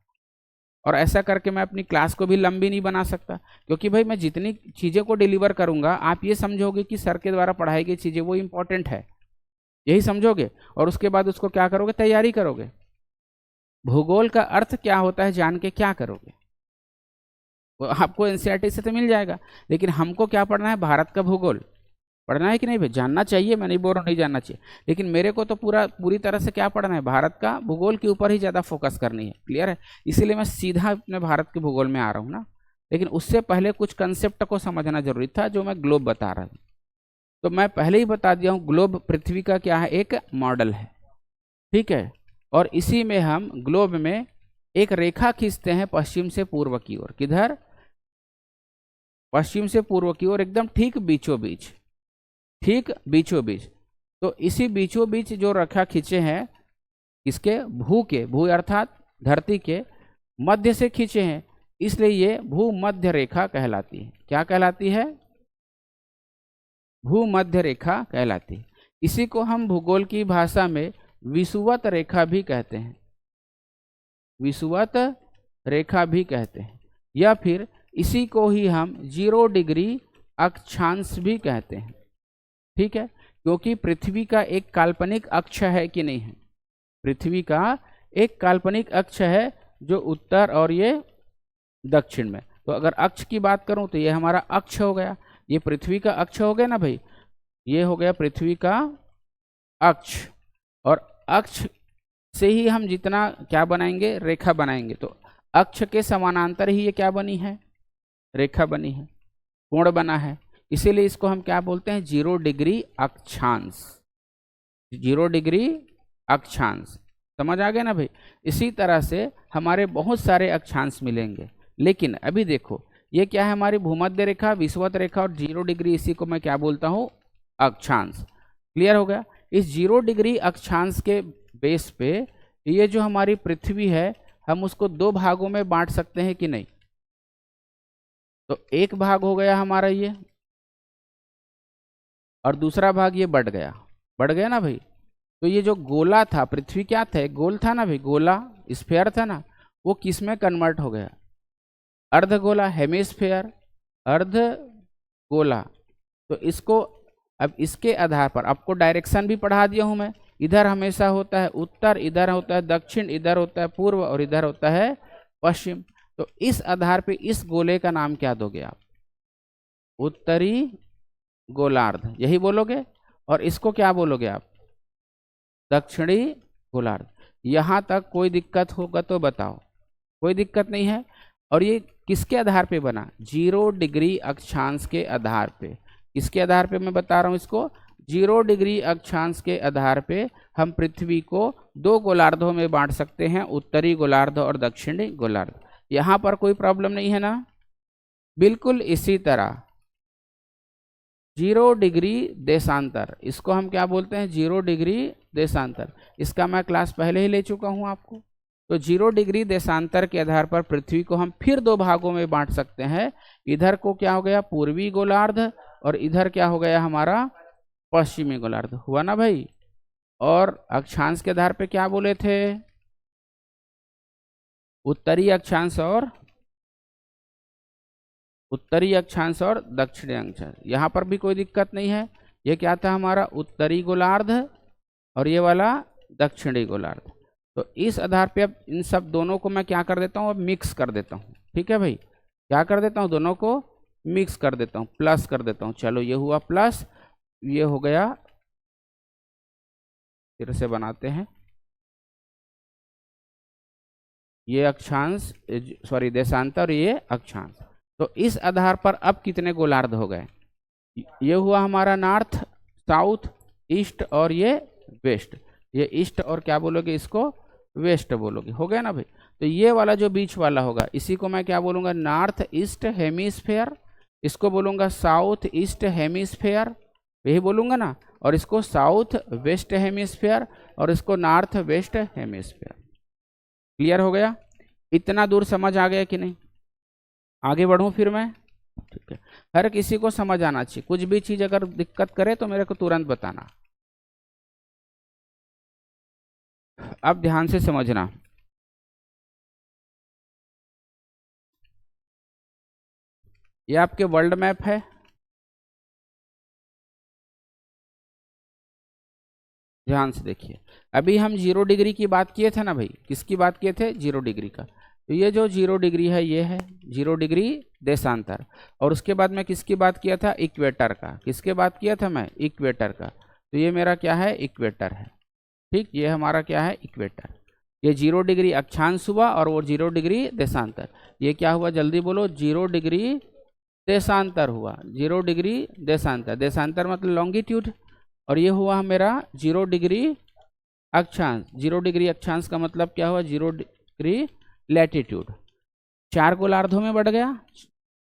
और ऐसा करके मैं अपनी क्लास को भी लंबी नहीं बना सकता, क्योंकि भाई मैं जितनी चीज़ें को डिलीवर करूंगा, आप ये समझोगे कि सर के द्वारा पढ़ाई गई चीज़ें वो इंपॉर्टेंट है, यही समझोगे, और उसके बाद उसको क्या करोगे? तैयारी करोगे। भूगोल का अर्थ क्या होता है जान के क्या करोगे? वो आपको एनसीईआरटी से तो मिल जाएगा, लेकिन हमको क्या पढ़ना है? भारत का भूगोल पढ़ना है कि नहीं भाई? जानना चाहिए, मैं नहीं बोल रहा हूँ नहीं जानना चाहिए, लेकिन मेरे को तो पूरी तरह से क्या पढ़ना है? भारत का भूगोल के ऊपर ही ज़्यादा फोकस करनी है। क्लियर है? इसीलिए मैं सीधा अपने भारत के भूगोल में आ रहा हूँ ना, लेकिन उससे पहले कुछ कंसेप्ट को समझना जरूरी था, जो मैं ग्लोब बता रहा था। तो मैं पहले ही बता दिया हूँ, ग्लोब पृथ्वी का क्या है? एक मॉडल है। ठीक है, और इसी में हम ग्लोब में एक रेखा खींचते हैं पश्चिम से पूर्व की ओर। किधर? पश्चिम से पूर्व की ओर, एकदम ठीक बीचों बीच, ठीक बीचों बीच। तो इसी बीचों बीच जो रेखा खींचे हैं, इसके भू अर्थात धरती के मध्य से खींचे हैं, इसलिए ये भूमध्य रेखा कहलाती है। क्या कहलाती है? भूमध्य रेखा कहलाती है। इसी को हम भूगोल की भाषा में विषुवत रेखा भी कहते हैं, विषुवत रेखा भी कहते हैं, या फिर इसी को ही हम 0 डिग्री अक्षांश भी कहते हैं। ठीक है, क्योंकि पृथ्वी का एक काल्पनिक अक्ष है कि नहीं है? पृथ्वी का एक काल्पनिक अक्ष है, जो उत्तर और ये दक्षिण में। तो अगर अक्ष की बात करूं तो ये हमारा अक्ष हो गया, ये पृथ्वी का अक्ष हो गया ना भाई, ये हो गया पृथ्वी का अक्ष। और अक्ष से ही हम जितना क्या बनाएंगे? रेखा बनाएंगे। तो अक्ष के समानांतर ही ये क्या बनी है? रेखा बनी है, कोण बना है, इसीलिए इसको हम क्या बोलते हैं? 0 डिग्री अक्षांश। 0 डिग्री अक्षांश, समझ आ गया ना भाई? इसी तरह से हमारे बहुत सारे अक्षांश मिलेंगे, लेकिन अभी देखो ये क्या है? हमारी भूमध्य रेखा, विषुवत रेखा और 0 डिग्री, इसी को मैं क्या बोलता हूँ? अक्षांश। क्लियर हो गया? इस 0 डिग्री अक्षांश के बेस पे ये जो हमारी पृथ्वी है, हम उसको 2 भागों में बांट सकते हैं कि नहीं? तो एक भाग हो गया हमारा ये, और दूसरा भाग ये बढ़ गया ना भाई? तो ये जो गोला था, पृथ्वी क्या था? गोल था ना भाई, गोला स्फेयर था ना, वो किस में कन्वर्ट हो गया? अर्धगोला, हेमिस्फेयर, अर्धगोला। तो इसको अब इसके आधार पर आपको डायरेक्शन भी पढ़ा दिया हूं मैं। इधर हमेशा होता है उत्तर, इधर होता है दक्षिण, इधर होता है पूर्व, और इधर होता है पश्चिम। तो इस आधार पे इस गोले का नाम क्या दोगे आप? उत्तरी गोलार्ध, यही बोलोगे। और इसको क्या बोलोगे आप? दक्षिणी गोलार्ध। यहां तक कोई दिक्कत होगा तो बताओ? कोई दिक्कत नहीं है। और ये किसके आधार पे बना? 0 डिग्री अक्षांश के आधार पे। किसके आधार पे मैं बता रहा हूं इसको? 0 डिग्री अक्षांश के आधार पे हम पृथ्वी को 2 गोलार्धों में बांट सकते हैं, उत्तरी गोलार्ध और दक्षिणी गोलार्ध। यहां पर कोई प्रॉब्लम नहीं है ना? बिल्कुल इसी तरह 0 डिग्री देशांतर, इसको हम क्या बोलते हैं? 0 डिग्री देशांतर। इसका मैं क्लास पहले ही ले चुका हूं आपको। तो 0 डिग्री देशांतर के आधार पर पृथ्वी को हम फिर 2 भागों में बांट सकते हैं। इधर को क्या हो गया? पूर्वी गोलार्ध, और इधर क्या हो गया हमारा? पश्चिमी गोलार्ध। हुआ ना भाई? और अक्षांश के आधार पे क्या बोले थे? उत्तरी अक्षांश और दक्षिणी अक्षांश। यहाँ पर भी कोई दिक्कत नहीं है। ये क्या था हमारा? उत्तरी गोलार्ध, और ये वाला दक्षिणी गोलार्ध। तो इस आधार पे अब इन सब दोनों को मैं क्या कर देता हूँ, अब मिक्स कर देता हूँ। ठीक है भाई, क्या कर देता हूँ, दोनों को मिक्स कर देता हूँ, प्लस कर देता हूँ। चलो ये हुआ प्लस, ये हो गया, फिर से बनाते हैं, ये अक्षांश सॉरी देशांतर, ये अक्षांश। तो इस आधार पर अब कितने गोलार्ध हो गए, ये हुआ हमारा नॉर्थ, साउथ, ईस्ट और ये वेस्ट। ये ईस्ट और क्या बोलोगे, इसको वेस्ट बोलोगे, हो गया ना भाई। तो ये वाला जो बीच वाला होगा इसी को मैं क्या बोलूंगा, नॉर्थ ईस्ट हेमिस्फेयर, इसको बोलूंगा साउथ ईस्ट हेमिस्फेयर, यही बोलूंगा ना। और इसको साउथ वेस्ट हेमिस्फेयर और इसको नॉर्थ वेस्ट हेमिस्फेयर। क्लियर हो गया, इतना दूर समझ आ गया कि नहीं, आगे बढ़ूं फिर मैं। ठीक है, हर किसी को समझ आना चाहिए, कुछ भी चीज अगर दिक्कत करे तो मेरे को तुरंत बताना। अब ध्यान से समझना, ये आपके वर्ल्ड मैप है, ध्यान से देखिए। अभी हम 0 डिग्री की बात किए थे ना भाई, किसकी बात किए थे, 0 डिग्री का। तो ये जो 0 डिग्री है ये है 0 डिग्री देशांतर। और उसके बाद मैं किसकी बात किया था, इक्वेटर का। किसके बात किया था मैं, इक्वेटर का। तो ये मेरा क्या है, इक्वेटर है। ठीक, ये हमारा क्या है, इक्वेटर। ये 0 डिग्री अक्षांश हुआ और वो 0 डिग्री देशांतर। ये क्या हुआ, जल्दी बोलो, 0 डिग्री देशांतर हुआ, 0 डिग्री देशांतर। देशांतर मतलब लॉन्गिट्यूड। और ये हुआ मेरा 0 डिग्री अक्षांश। 0 डिग्री अक्षांश का मतलब क्या हुआ, 0 डिग्री लैटिट्यूड। 4 गोलार्धों में बढ़ गया,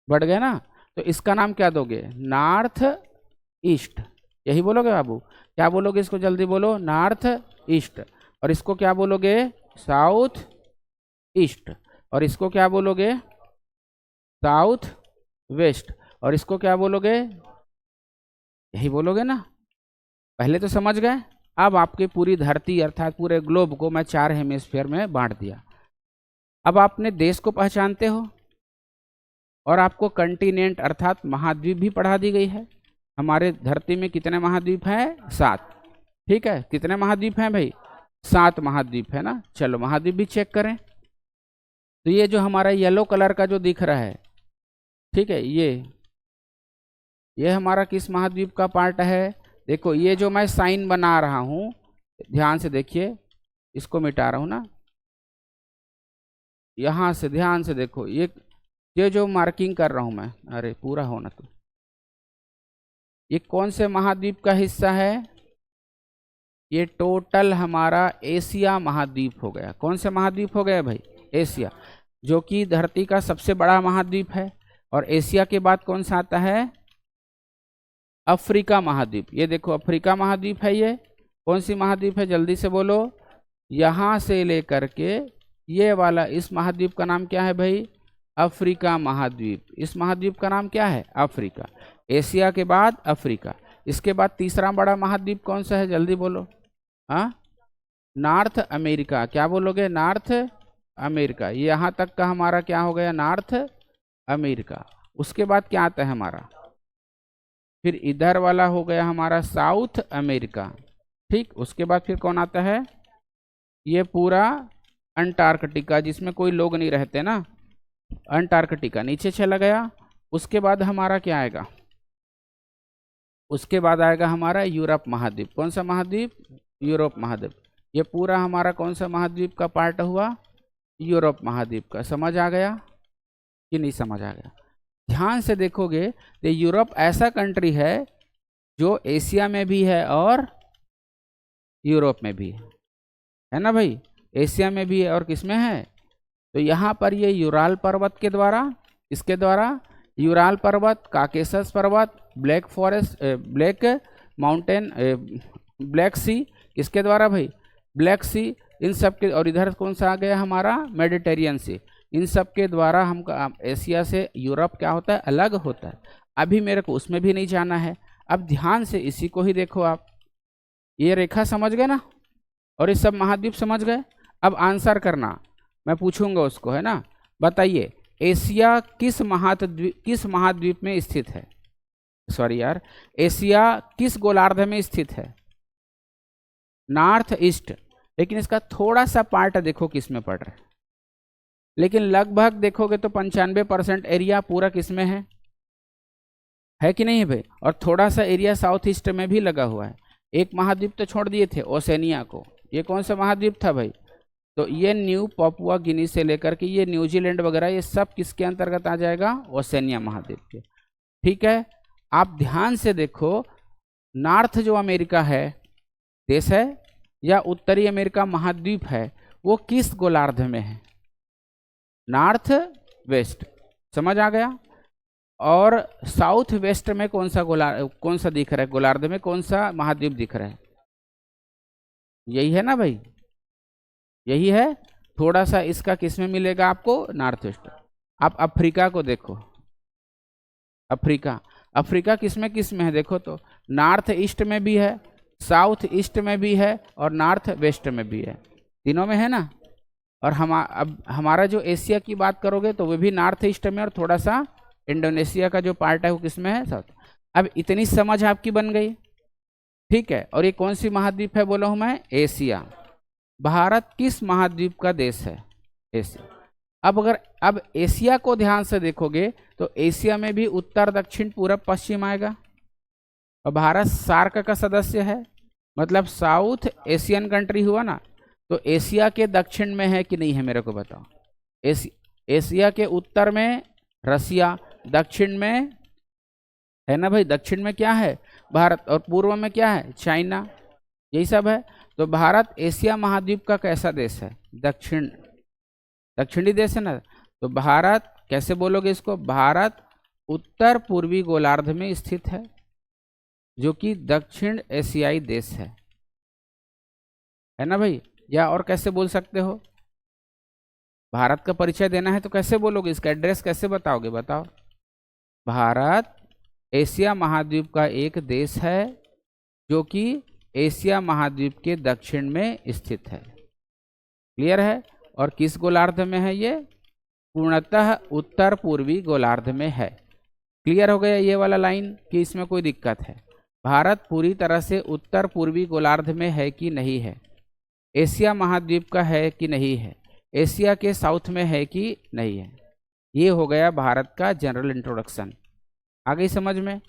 बढ़ गया ना। तो इसका नाम क्या दोगे, नॉर्थ ईस्ट, यही बोलोगे बाबू। क्या बोलोगे इसको, जल्दी बोलो, नॉर्थ ईस्ट। और इसको क्या बोलोगे, साउथ ईस्ट। और इसको क्या बोलोगे, साउथ वेस्ट। और इसको क्या बोलोगे, यही बोलोगे ना। पहले तो समझ गए। अब आपकी पूरी धरती अर्थात पूरे ग्लोब को मैं 4 हेमिस्फीयर में बांट दिया। अब आपने देश को पहचानते हो और आपको कंटिनेंट अर्थात महाद्वीप भी पढ़ा दी गई है। हमारे धरती में कितने महाद्वीप हैं, 7। ठीक है, कितने महाद्वीप हैं भाई, 7 महाद्वीप है ना। चलो महाद्वीप भी चेक करें। तो ये जो हमारा येलो कलर का जो दिख रहा है, ठीक है, ये हमारा किस महाद्वीप का पार्ट है। देखो ये जो मैं साइन बना रहा हूं, ध्यान से देखिए, इसको मिटा रहा हूं ना, यहां से ध्यान से देखो, ये जो मार्किंग कर रहा हूं मैं, अरे पूरा होना, तो ये कौन से महाद्वीप का हिस्सा है, ये टोटल हमारा एशिया महाद्वीप हो गया। कौन से महाद्वीप हो गया भाई, एशिया, जो कि धरती का सबसे बड़ा महाद्वीप है। और एशिया के बाद कौन सा आता है, अफ्रीका महाद्वीप। ये देखो अफ्रीका महाद्वीप है। ये कौन सी महाद्वीप है, जल्दी से बोलो, यहां से लेकर के ये वाला, इस महाद्वीप का नाम क्या है भाई, अफ्रीका महाद्वीप। इस महाद्वीप का नाम क्या है, अफ्रीका। एशिया के बाद अफ्रीका। इसके बाद तीसरा बड़ा महाद्वीप कौन सा है, जल्दी बोलो, हाँ, नॉर्थ अमेरिका। क्या बोलोगे, नॉर्थ अमेरिका। ये यहाँ तक का हमारा क्या हो गया, नॉर्थ अमेरिका। उसके बाद क्या आता है हमारा, फिर इधर वाला हो गया हमारा साउथ अमेरिका। ठीक, उसके बाद फिर कौन आता है, ये पूरा अंटार्कटिका, जिसमें कोई लोग नहीं रहते ना, अंटार्कटिका नीचे चला गया। उसके बाद हमारा क्या आएगा, उसके बाद आएगा हमारा यूरोप महाद्वीप। कौन सा महाद्वीप, यूरोप महाद्वीप। ये पूरा हमारा कौन सा महाद्वीप का पार्ट हुआ, यूरोप महाद्वीप का। समझ आ गया कि नहीं समझ आ गया। ध्यान से देखोगे तो यूरोप ऐसा कंट्री है जो एशिया में भी है और यूरोप में भी है ना भाई, एशिया में भी है और किस में है। तो यहाँ पर ये यूराल पर्वत के द्वारा, इसके द्वारा यूराल पर्वत, काकेशस पर्वत, Black Forest, Black Mountain, Black Sea, किसके द्वारा भाई, ब्लैक सी, इन सब के। और इधर कौन सा आ गया हमारा, मेडिटेरियन सी। इन सब के द्वारा हम एशिया से यूरोप क्या होता है, अलग होता है। अभी मेरे को उसमें भी नहीं जाना है। अब ध्यान से इसी को ही देखो आप, ये रेखा समझ गए ना, और ये सब महाद्वीप समझ गए। अब आंसर करना, मैं पूछूंगा उसको, है ना। बताइए एशिया किस महाद्वीप में स्थित है, सॉरी यार, एशिया किस गोलार्ध में स्थित है। नॉर्थ ईस्ट, लेकिन इसका थोड़ा सा पार्ट देखो किस में पड़ रहा है, लेकिन लगभग देखोगे तो 95% एरिया पूरा किस में है कि नहीं है भाई। और थोड़ा सा एरिया साउथ ईस्ट में भी लगा हुआ है। एक महाद्वीप तो छोड़ दिए थे, ओसेनिया को। ये कौन सा महाद्वीप था भाई? तो ये न्यू पापुआ गिनी से लेकर के ये न्यूजीलैंड वगैरह, ये सब किसके अंतर्गत आ जाएगा? ओसेनिया महाद्वीप के। ठीक है, आप ध्यान से देखो, नॉर्थ जो अमेरिका है देश है, या उत्तरी अमेरिका महाद्वीप है, वो किस गोलार्ध में है? नॉर्थ वेस्ट, समझ आ गया। और साउथ वेस्ट में कौन सा दिख रहा है? गोलार्ध में कौन सा महाद्वीप दिख रहा है? यही है ना भाई, यही है। थोड़ा सा इसका किस में मिलेगा आपको? North west. आप अफ्रीका को देखो, अफ्रीका किस में है? देखो तो नॉर्थ ईस्ट में भी है, साउथ ईस्ट में भी है, और नॉर्थ वेस्ट में भी है, तीनों में है ना। और अब हमारा जो एशिया की बात करोगे तो वो भी नॉर्थ ईस्ट में, और थोड़ा सा इंडोनेशिया का जो पार्ट है वो किस में है? साउथ। अब इतनी समझ आपकी बन गई, ठीक है। और ये कौन सी महाद्वीप है बोला हूं मैं? एशिया। भारत किस महाद्वीप का देश है? एशिया। अब एशिया को ध्यान से देखोगे तो एशिया में भी उत्तर दक्षिण पूरब पश्चिम आएगा, और भारत सार्क का सदस्य है, मतलब साउथ एशियन कंट्री हुआ ना। तो एशिया के दक्षिण में है कि नहीं है, मेरे को बताओ। एशिया के उत्तर में रसिया, दक्षिण में है ना भाई, दक्षिण में क्या है? भारत, और पूर्व में क्या है? चाइना, यही सब है। तो भारत एशिया महाद्वीप का कैसा देश है? दक्षिणी देश है ना। तो भारत कैसे बोलोगे इसको? भारत उत्तर पूर्वी गोलार्ध में स्थित है, जो कि दक्षिण एशियाई देश है ना भाई। या और कैसे बोल सकते हो? भारत का परिचय देना है तो कैसे बोलोगे? इसका एड्रेस कैसे बताओगे? बताओ। भारत एशिया महाद्वीप का एक देश है, जो कि एशिया महाद्वीप के दक्षिण में स्थित है। क्लियर है? और किस गोलार्ध में है ये? पूर्णतः उत्तर पूर्वी गोलार्ध में है। क्लियर हो गया ये वाला लाइन कि इसमें कोई दिक्कत है? भारत पूरी तरह से उत्तर पूर्वी गोलार्ध में है कि नहीं है? एशिया महाद्वीप का है कि नहीं है? एशिया के साउथ में है कि नहीं है? ये हो गया भारत का जनरल इंट्रोडक्शन। आ गई समझ में?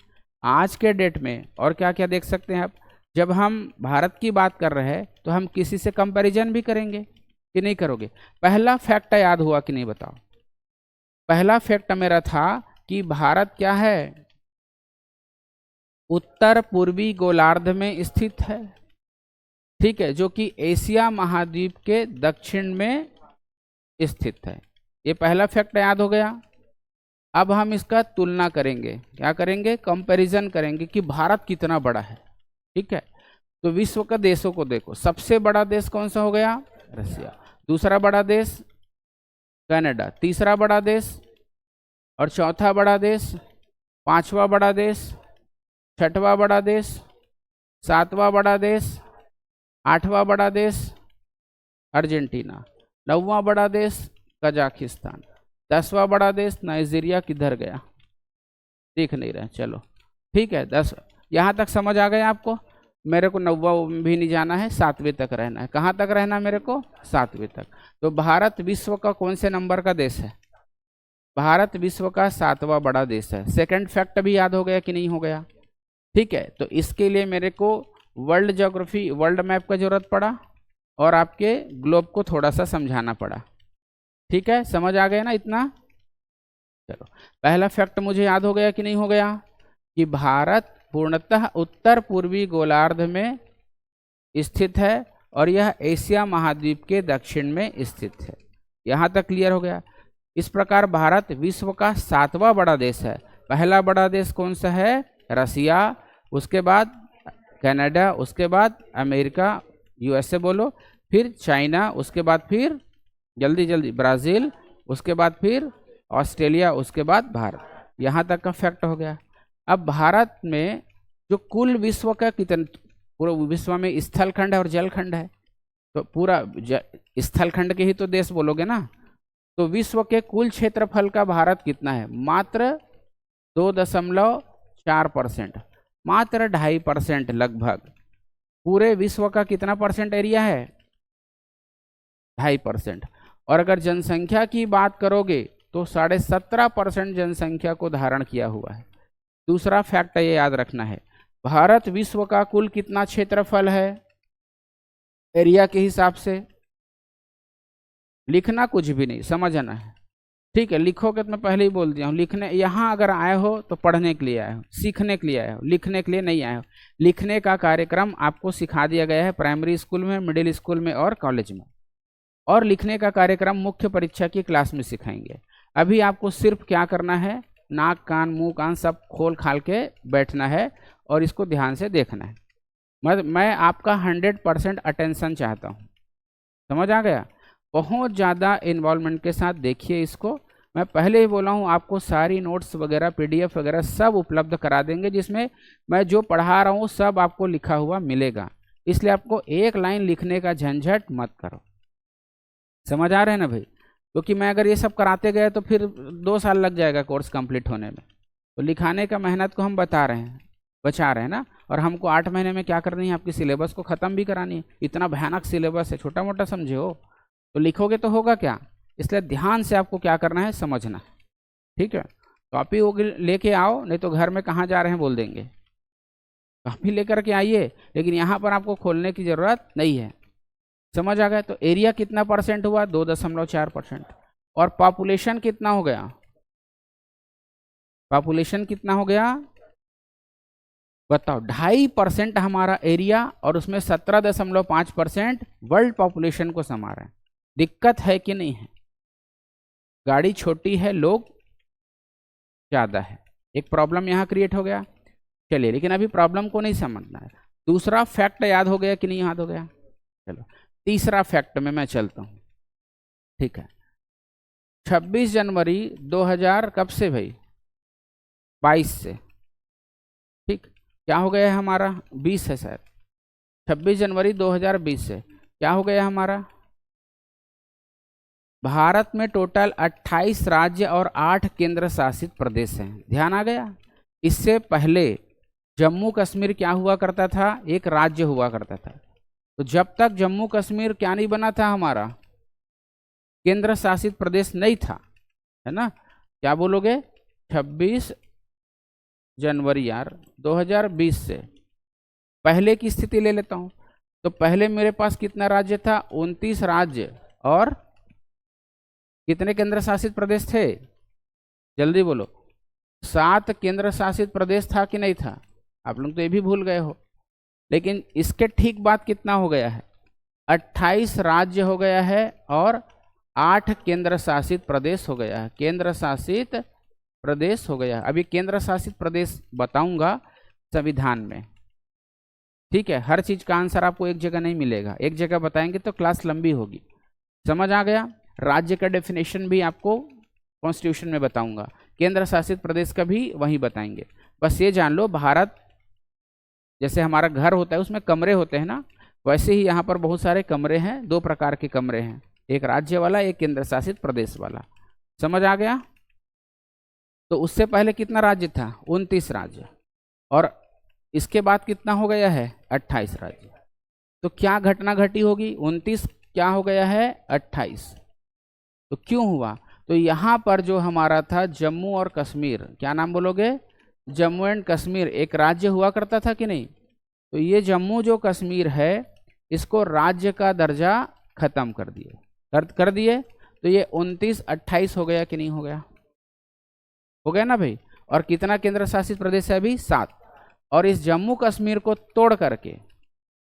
आज के डेट में और क्या क्या देख सकते हैं आप? जब हम भारत की बात कर रहे हैं तो हम किसी से कंपैरिजन भी करेंगे कि नहीं करोगे? पहला फैक्ट याद हुआ कि नहीं बताओ? पहला फैक्ट मेरा था कि भारत क्या है? उत्तर पूर्वी गोलार्ध में स्थित है, ठीक है, जो कि एशिया महाद्वीप के दक्षिण में स्थित है। ये पहला फैक्ट याद हो गया। अब हम इसका तुलना करेंगे, क्या करेंगे? कंपैरिजन करेंगे कि भारत कितना बड़ा है, ठीक है। तो विश्व के देशों को देखो, सबसे बड़ा देश कौन सा हो गया? रसिया। दूसरा बड़ा देश कनाडा, तीसरा बड़ा देश और चौथा बड़ा देश, पांचवा बड़ा देश, छठवां बड़ा देश, सातवां बड़ा देश, आठवां बड़ा देश अर्जेंटीना, नौवां बड़ा देश कजाकिस्तान, 10वां बड़ा देश नाइजीरिया। किधर गया? दिख नहीं रहा। चलो ठीक है, 10 यहाँ तक समझ आ गया आपको। मेरे को 9वां भी नहीं जाना है, 7वें तक रहना है। कहाँ तक रहना है मेरे को? 7वें तक। तो भारत विश्व का कौन से नंबर का देश है? भारत विश्व का 7वां बड़ा देश है। सेकंड फैक्ट भी याद हो गया कि नहीं हो गया? ठीक है, तो इसके लिए मेरे को वर्ल्ड ज्योग्राफी, वर्ल्ड मैप का जरूरत पड़ा और आपके ग्लोब को थोड़ा सा समझाना पड़ा। ठीक है, समझ आ गया ना इतना? चलो, पहला फैक्ट मुझे याद हो गया कि नहीं हो गया कि भारत पूर्णतः उत्तर पूर्वी गोलार्ध में स्थित है और यह एशिया महाद्वीप के दक्षिण में स्थित है। यहाँ तक क्लियर हो गया। इस प्रकार भारत विश्व का 7वां बड़ा देश है। पहला बड़ा देश कौन सा है? रसिया, उसके बाद कनाडा, उसके बाद अमेरिका यूएसए बोलो, फिर चाइना, उसके बाद फिर जल्दी जल्दी ब्राज़ील, उसके बाद फिर ऑस्ट्रेलिया, उसके बाद भारत। यहाँ तक का फैक्ट हो गया। अब भारत में जो कुल विश्व का कितने, पूरा विश्व में स्थलखंड है और जलखंड है, तो पूरा स्थलखंड के ही तो देश बोलोगे ना। तो विश्व के कुल क्षेत्रफल का भारत कितना है? मात्र 2.4%, मात्र 2.5% लगभग। पूरे विश्व का कितना परसेंट एरिया है? 2.5%। और अगर जनसंख्या की बात करोगे तो 17.5% जनसंख्या को धारण किया हुआ है। दूसरा फैक्ट ये याद रखना है, भारत विश्व का कुल कितना क्षेत्रफल है एरिया के हिसाब से? लिखना कुछ भी नहीं, समझना है, ठीक है? लिखोगे तो मैं पहले ही बोल दिया हूँ, लिखने यहाँ अगर आए हो तो पढ़ने के लिए आए हो, सीखने के लिए आए हो, लिखने के लिए नहीं आए हो। लिखने का कार्यक्रम आपको सिखा दिया गया है प्राइमरी स्कूल में, मिडिल स्कूल में और कॉलेज में, और लिखने का कार्यक्रम मुख्य परीक्षा की क्लास में सिखाएंगे। अभी आपको सिर्फ क्या करना है, नाक कान मुंह कान सब खोल खाल के बैठना है और इसको ध्यान से देखना है। मैं आपका 100% अटेंशन चाहता हूँ, समझ आ गया? बहुत ज़्यादा इन्वॉल्वमेंट के साथ देखिए इसको। मैं पहले ही बोला हूँ आपको सारी नोट्स वगैरह PDF वगैरह सब उपलब्ध करा देंगे, जिसमें मैं जो पढ़ा रहा हूँ सब आपको लिखा हुआ मिलेगा, इसलिए आपको एक लाइन लिखने का झंझट मत करो। समझ आ रहे हैं ना भाई? क्योंकि मैं अगर ये सब कराते गए तो फिर 2 साल लग जाएगा कोर्स कंप्लीट होने में। तो लिखाने का मेहनत को हम बचा रहे हैं ना। और हमको 8 महीने में क्या करनी है, आपकी सिलेबस को ख़त्म भी करानी है। इतना भयानक सिलेबस है, छोटा मोटा समझे हो तो लिखोगे तो होगा क्या? इसलिए ध्यान से आपको क्या करना है, समझना है, ठीक है? कॉपी वो लेके आओ, नहीं तो घर में कहाँ जा रहे हैं बोल देंगे। कॉपी लेकर के आइए, लेकिन यहाँ पर आपको खोलने की ज़रूरत नहीं है। समझ आ गया? तो एरिया कितना परसेंट हुआ? 2.4%। और पॉपुलेशन कितना हो गया? पॉपुलेशन कितना हो गया बताओ? 2.5% हमारा एरिया, और उसमें 17.5% वर्ल्ड पॉपुलेशन को समा रहा है। दिक्कत है कि नहीं है? गाड़ी छोटी है, लोग ज्यादा है, एक प्रॉब्लम यहाँ क्रिएट हो गया। चलिए, लेकिन अभी प्रॉब्लम को नहीं समझना है। दूसरा फैक्ट याद हो गया कि नहीं याद हो गया? चलो तीसरा फैक्ट में मैं चलता हूँ, ठीक है? 26 जनवरी 2000 कब से भाई? 22 से, ठीक? क्या हो गया है हमारा? 20 है शायद। 26 जनवरी 2020 से क्या हो गया हमारा? भारत में टोटल 28 राज्य और 8 केंद्र शासित प्रदेश हैं। ध्यान आ गया? इससे पहले जम्मू कश्मीर क्या हुआ करता था? एक राज्य हुआ करता था। तो जब तक जम्मू कश्मीर क्या नहीं बना था, हमारा केंद्र शासित प्रदेश नहीं था, है ना? क्या बोलोगे? 26 जनवरी यार 2020 से पहले की स्थिति ले लेता हूं। तो पहले मेरे पास कितना राज्य था? 29 राज्य और कितने केंद्र शासित प्रदेश थे? जल्दी बोलो। 7 केंद्र शासित प्रदेश था कि नहीं था? आप लोग तो ये भी भूल गए हो। लेकिन इसके ठीक बाद कितना हो गया है? 28 राज्य हो गया है और 8 केंद्र शासित प्रदेश हो गया है। केंद्र शासित प्रदेश हो गया। अभी केंद्र शासित प्रदेश बताऊंगा संविधान में, ठीक है? हर चीज का आंसर आपको एक जगह नहीं मिलेगा, एक जगह बताएंगे तो क्लास लंबी होगी। समझ आ गया? राज्य का डेफिनेशन भी आपको कॉन्स्टिट्यूशन में बताऊंगा, केंद्र शासित प्रदेश का भी वहीं बताएंगे। बस ये जान लो, भारत जैसे हमारा घर होता है उसमें कमरे होते हैं ना, वैसे ही यहाँ पर बहुत सारे कमरे हैं। 2 प्रकार के कमरे हैं, एक राज्य वाला, एक केंद्र शासित प्रदेश वाला। समझ आ गया? तो उससे पहले कितना राज्य था? 29 राज्य, और इसके बाद कितना हो गया है? 28 राज्य। तो क्या घटना घटी होगी? 29 क्या हो गया है? 28। तो क्यों हुआ? तो यहाँ पर जो हमारा था जम्मू और कश्मीर, क्या नाम बोलोगे? जम्मू एंड कश्मीर एक राज्य हुआ करता था कि नहीं? तो ये जम्मू जो कश्मीर है, इसको राज्य का दर्जा खत्म कर दिए। तो ये 29-28 हो गया कि नहीं हो गया? हो गया ना भाई? और कितना केंद्र शासित प्रदेश है अभी? 7। और इस जम्मू कश्मीर को तोड़ करके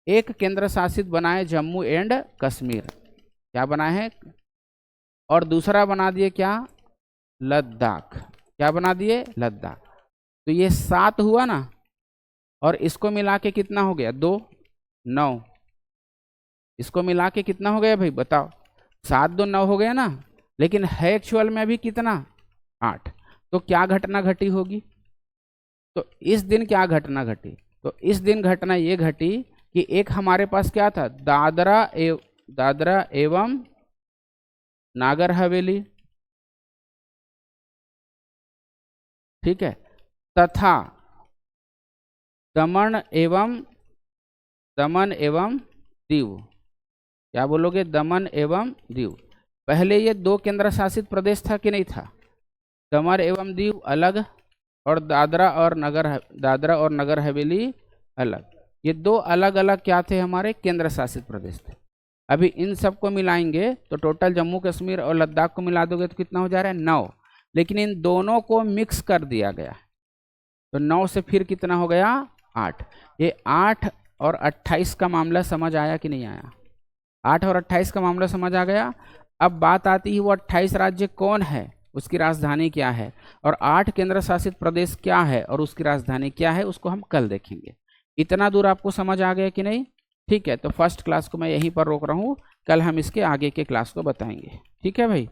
एक केंद्र शासित बनाए जम्मू एंड कश्मीर। क्या बना है? और दूसरा बना दिए क्या? लद्दाख। क्या बना दिए? लद्दाख। तो ये 7 हुआ ना, और इसको मिला के कितना हो गया? 2, 9। इसको मिला के कितना हो गया भाई बताओ? 7 2 9 हो गया ना। लेकिन है एक्चुअल में अभी कितना? 8। तो क्या घटना घटी होगी? तो इस दिन क्या घटना घटी? तो इस दिन घटना ये घटी कि एक हमारे पास क्या था? दादरा एवं नागर हवेली, ठीक है, तथा दमन एवं दमन एवं दीव। क्या बोलोगे? दमन एवं दीव। पहले ये 2 केंद्र शासित प्रदेश था कि नहीं था? दमन एवं दीव अलग और दादरा और नगर हवेली अलग। ये 2 अलग अलग क्या थे? हमारे केंद्र शासित प्रदेश थे। अभी इन सबको मिलाएंगे तो टोटल जम्मू कश्मीर और लद्दाख को मिला दोगे तो कितना हो जा रहा है? 9। लेकिन इन दोनों को मिक्स कर दिया गया तो 9 से फिर कितना हो गया? 8। ये 8 और 28 का मामला समझ आया कि नहीं आया? 8 और 28 का मामला समझ आ गया। अब बात आती है वो 28 राज्य कौन है, उसकी राजधानी क्या है, और 8 केंद्र शासित प्रदेश क्या है और उसकी राजधानी क्या है, उसको हम कल देखेंगे। इतना दूर आपको समझ आ गया कि नहीं? ठीक है, तो फर्स्ट क्लास को मैं यहीं पर रोक रहा हूँ, कल हम इसके आगे के क्लास को बताएंगे। ठीक है भाई।